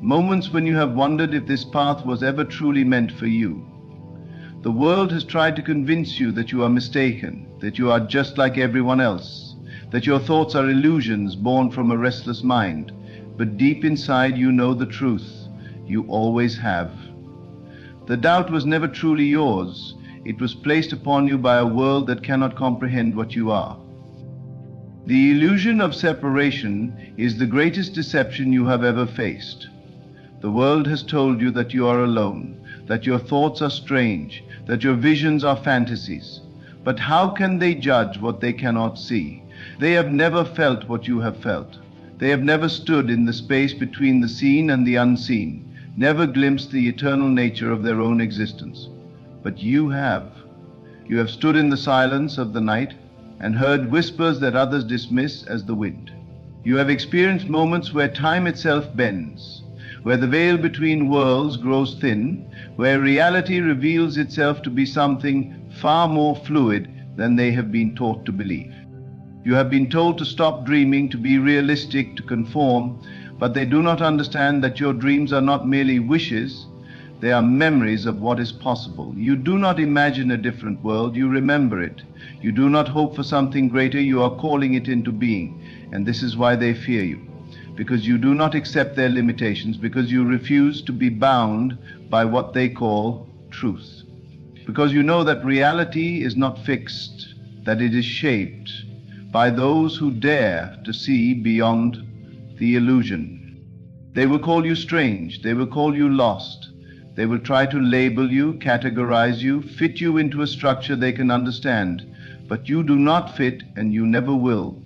moments when you have wondered if this path was ever truly meant for you. The world has tried to convince you that you are mistaken, that you are just like everyone else, that your thoughts are illusions born from a restless mind. But deep inside you know the truth. You always have. The doubt was never truly yours. It was placed upon you by a world that cannot comprehend what you are. The illusion of separation is the greatest deception you have ever faced. The world has told you that you are alone, that your thoughts are strange, that your visions are fantasies. But how can they judge what they cannot see? They have never felt what you have felt. They have never stood in the space between the seen and the unseen, never glimpsed the eternal nature of their own existence. But you have. You have stood in the silence of the night and heard whispers that others dismiss as the wind. You have experienced moments where time itself bends, where the veil between worlds grows thin, where reality reveals itself to be something far more fluid than they have been taught to believe. You have been told to stop dreaming, to be realistic, to conform, but they do not understand that your dreams are not merely wishes, they are memories of what is possible. You do not imagine a different world, you remember it. You do not hope for something greater, you are calling it into being. And this is why they fear you, because you do not accept their limitations, because you refuse to be bound by what they call truth. Because you know that reality is not fixed, that it is shaped by those who dare to see beyond the illusion. They will call you strange, they will call you lost, they will try to label you, categorize you, fit you into a structure they can understand, but you do not fit and you never will.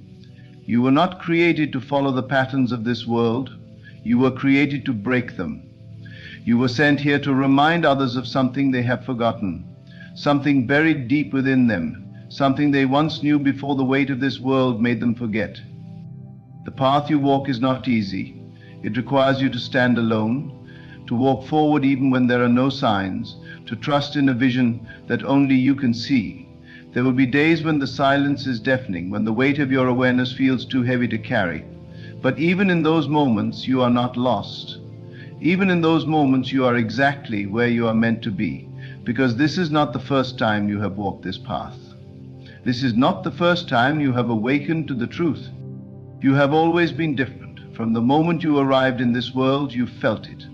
You were not created to follow the patterns of this world, you were created to break them. You were sent here to remind others of something they have forgotten, something buried deep within them, something they once knew before the weight of this world made them forget. The path you walk is not easy. It requires you to stand alone, to walk forward even when there are no signs, to trust in a vision that only you can see. There will be days when the silence is deafening, when the weight of your awareness feels too heavy to carry. But even in those moments, you are not lost. Even in those moments, you are exactly where you are meant to be, because this is not the first time you have walked this path. This is not the first time you have awakened to the truth. You have always been different. From the moment you arrived in this world, you felt it.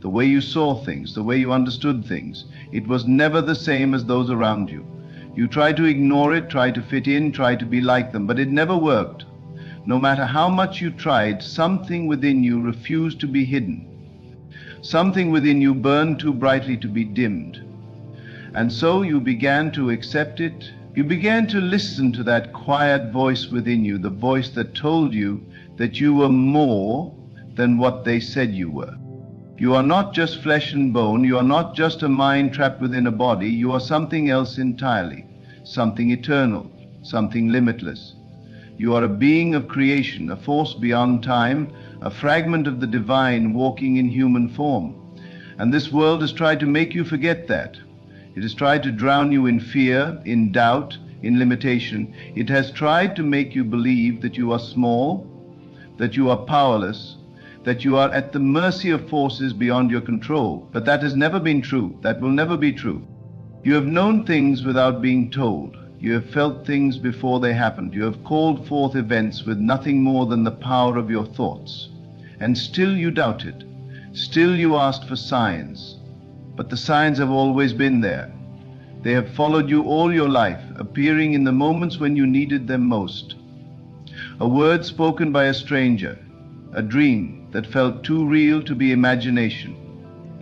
The way you saw things, the way you understood things, it was never the same as those around you. You tried to ignore it, tried to fit in, tried to be like them, but it never worked. No matter how much you tried, something within you refused to be hidden. Something within you burned too brightly to be dimmed. And so you began to accept it. You began to listen to that quiet voice within you, the voice that told you that you were more than what they said you were. You are not just flesh and bone. You are not just a mind trapped within a body. You are something else entirely, something eternal, something limitless. You are a being of creation, a force beyond time, a fragment of the divine walking in human form. And this world has tried to make you forget that. It has tried to drown you in fear, in doubt, in limitation. It has tried to make you believe that you are small, that you are powerless, that you are at the mercy of forces beyond your control. But that has never been true. That will never be true. You have known things without being told. You have felt things before they happened. You have called forth events with nothing more than the power of your thoughts. And still you doubted. Still you asked for signs. But the signs have always been there. They have followed you all your life, appearing in the moments when you needed them most. A word spoken by a stranger, a dream that felt too real to be imagination,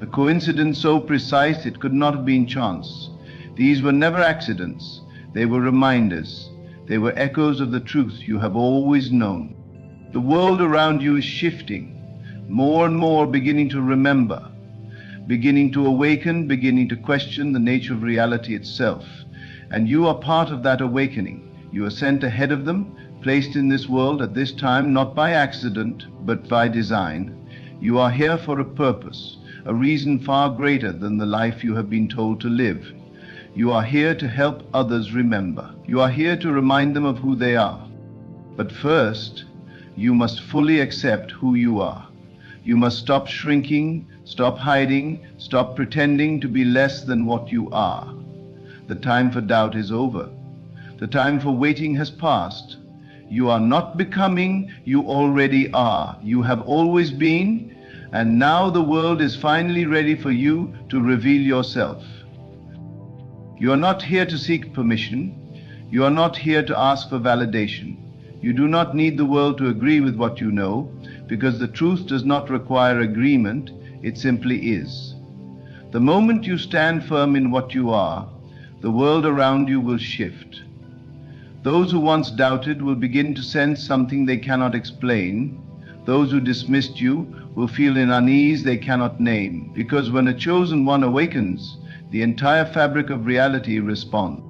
a coincidence so precise it could not have been chance. These were never accidents. They were reminders. They were echoes of the truth you have always known. The world around you is shifting, more and more beginning to remember, beginning to awaken, beginning to question the nature of reality itself. And you are part of that awakening. You are sent ahead of them, placed in this world at this time, not by accident, but by design. You are here for a purpose, a reason far greater than the life you have been told to live. You are here to help others remember. You are here to remind them of who they are. But first, you must fully accept who you are. You must stop shrinking, stop hiding, stop pretending to be less than what you are. The time for doubt is over. The time for waiting has passed. You are not becoming, you already are. You have always been, and now the world is finally ready for you to reveal yourself. You are not here to seek permission. You are not here to ask for validation. You do not need the world to agree with what you know, because the truth does not require agreement, it simply is. The moment you stand firm in what you are, the world around you will shift. Those who once doubted will begin to sense something they cannot explain. Those who dismissed you will feel an unease they cannot name, because when a chosen one awakens, the entire fabric of reality responds.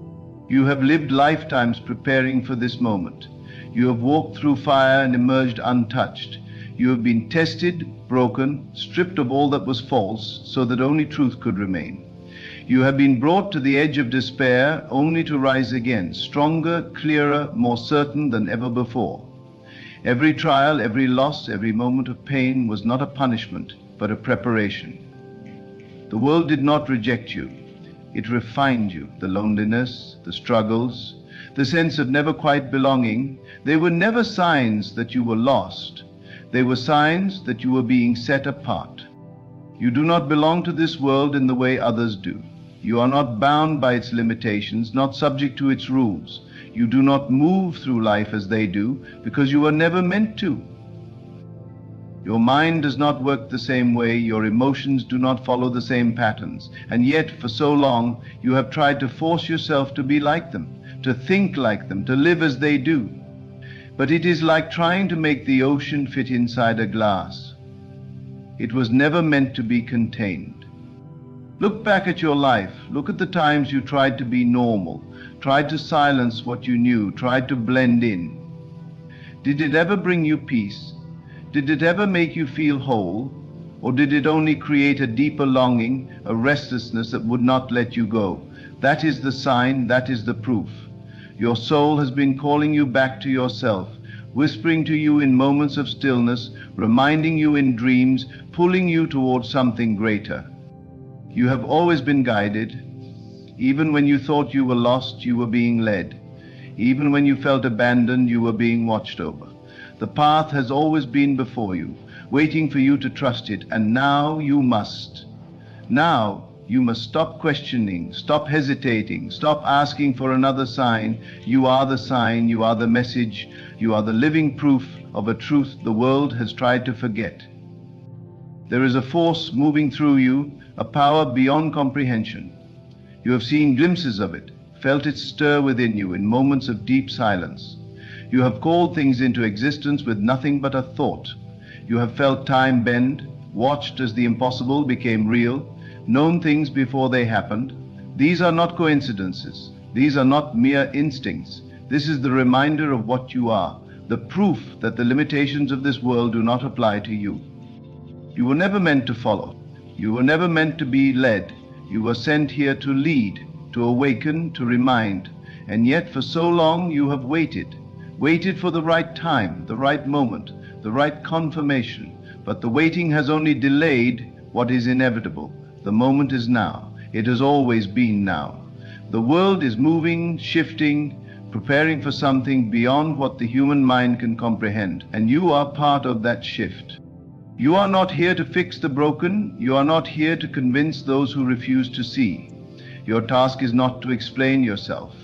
You have lived lifetimes preparing for this moment. You have walked through fire and emerged untouched. You have been tested, broken, stripped of all that was false, so that only truth could remain. You have been brought to the edge of despair, only to rise again, stronger, clearer, more certain than ever before. Every trial, every loss, every moment of pain was not a punishment, but a preparation. The world did not reject you. It refined you. The loneliness, the struggles, the sense of never quite belonging, they were never signs that you were lost. They were signs that you were being set apart. You do not belong to this world in the way others do. You are not bound by its limitations, not subject to its rules. You do not move through life as they do, because you were never meant to. Your mind does not work the same way, your emotions do not follow the same patterns, and yet for so long you have tried to force yourself to be like them, to think like them, to live as they do. But it is like trying to make the ocean fit inside a glass. It was never meant to be contained. Look back at your life. Look at the times you tried to be normal, tried to silence what you knew, tried to blend in. Did it ever bring you peace? Did it ever make you feel whole? Or did it only create a deeper longing, a restlessness that would not let you go? That is the sign, that is the proof. Your soul has been calling you back to yourself, whispering to you in moments of stillness, reminding you in dreams, pulling you towards something greater. You have always been guided. Even when you thought you were lost, you were being led. Even when you felt abandoned, you were being watched over. The path has always been before you, waiting for you to trust it, and now you must. Now you must stop questioning, stop hesitating, stop asking for another sign. You are the sign, you are the message, you are the living proof of a truth the world has tried to forget. There is a force moving through you, a power beyond comprehension. You have seen glimpses of it, felt it stir within you in moments of deep silence. You have called things into existence with nothing but a thought. You have felt time bend, watched as the impossible became real, known things before they happened. These are not coincidences. These are not mere instincts. This is the reminder of what you are, the proof that the limitations of this world do not apply to you. You were never meant to follow. You were never meant to be led. You were sent here to lead, to awaken, to remind. And yet for so long you have waited for the right time, the right moment, the right confirmation. But the waiting has only delayed what is inevitable. The moment is now. It has always been now. The world is moving, shifting, preparing for something beyond what the human mind can comprehend. And you are part of that shift. You are not here to fix the broken. You are not here to convince those who refuse to see. Your task is not to explain yourself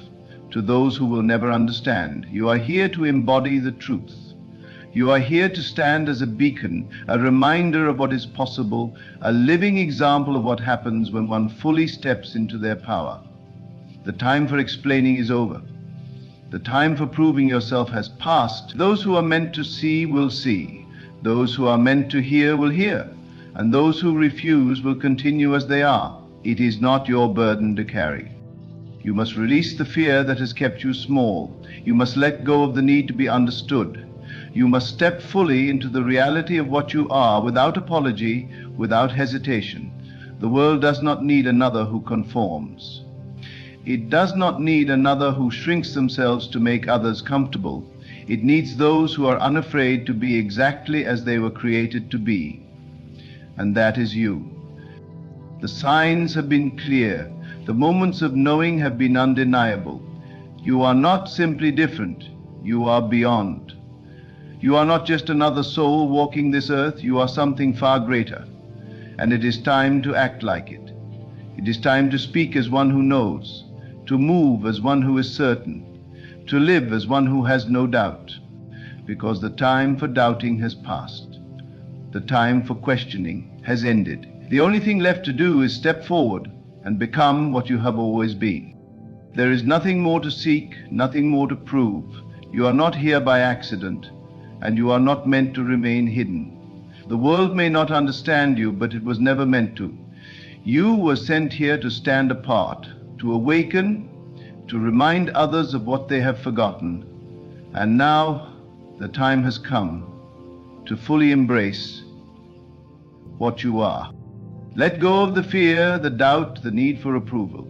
to those who will never understand. You are here to embody the truth. You are here to stand as a beacon, a reminder of what is possible, a living example of what happens when one fully steps into their power. The time for explaining is over. The time for proving yourself has passed. Those who are meant to see will see. Those who are meant to hear will hear. And those who refuse will continue as they are. It is not your burden to carry. You must release the fear that has kept you small. You must let go of the need to be understood. You must step fully into the reality of what you are, without apology, without hesitation. The world does not need another who conforms. It does not need another who shrinks themselves to make others comfortable. It needs those who are unafraid to be exactly as they were created to be. And that is you. The signs have been clear. The moments of knowing have been undeniable. You are not simply different. You are beyond. You are not just another soul walking this earth. You are something far greater. And it is time to act like it. It is time to speak as one who knows, to move as one who is certain, to live as one who has no doubt, because the time for doubting has passed. The time for questioning has ended. The only thing left to do is step forward and become what you have always been. There is nothing more to seek, nothing more to prove. You are not here by accident, and you are not meant to remain hidden. The world may not understand you, but it was never meant to. You were sent here to stand apart, to awaken, to remind others of what they have forgotten. And now the time has come to fully embrace what you are. Let go of the fear, the doubt, the need for approval.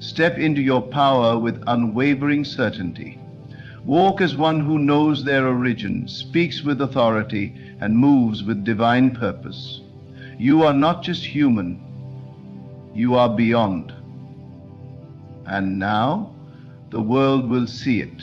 Step into your power with unwavering certainty. Walk as one who knows their origin, speaks with authority, and moves with divine purpose. You are not just human, you are beyond. And now the world will see it.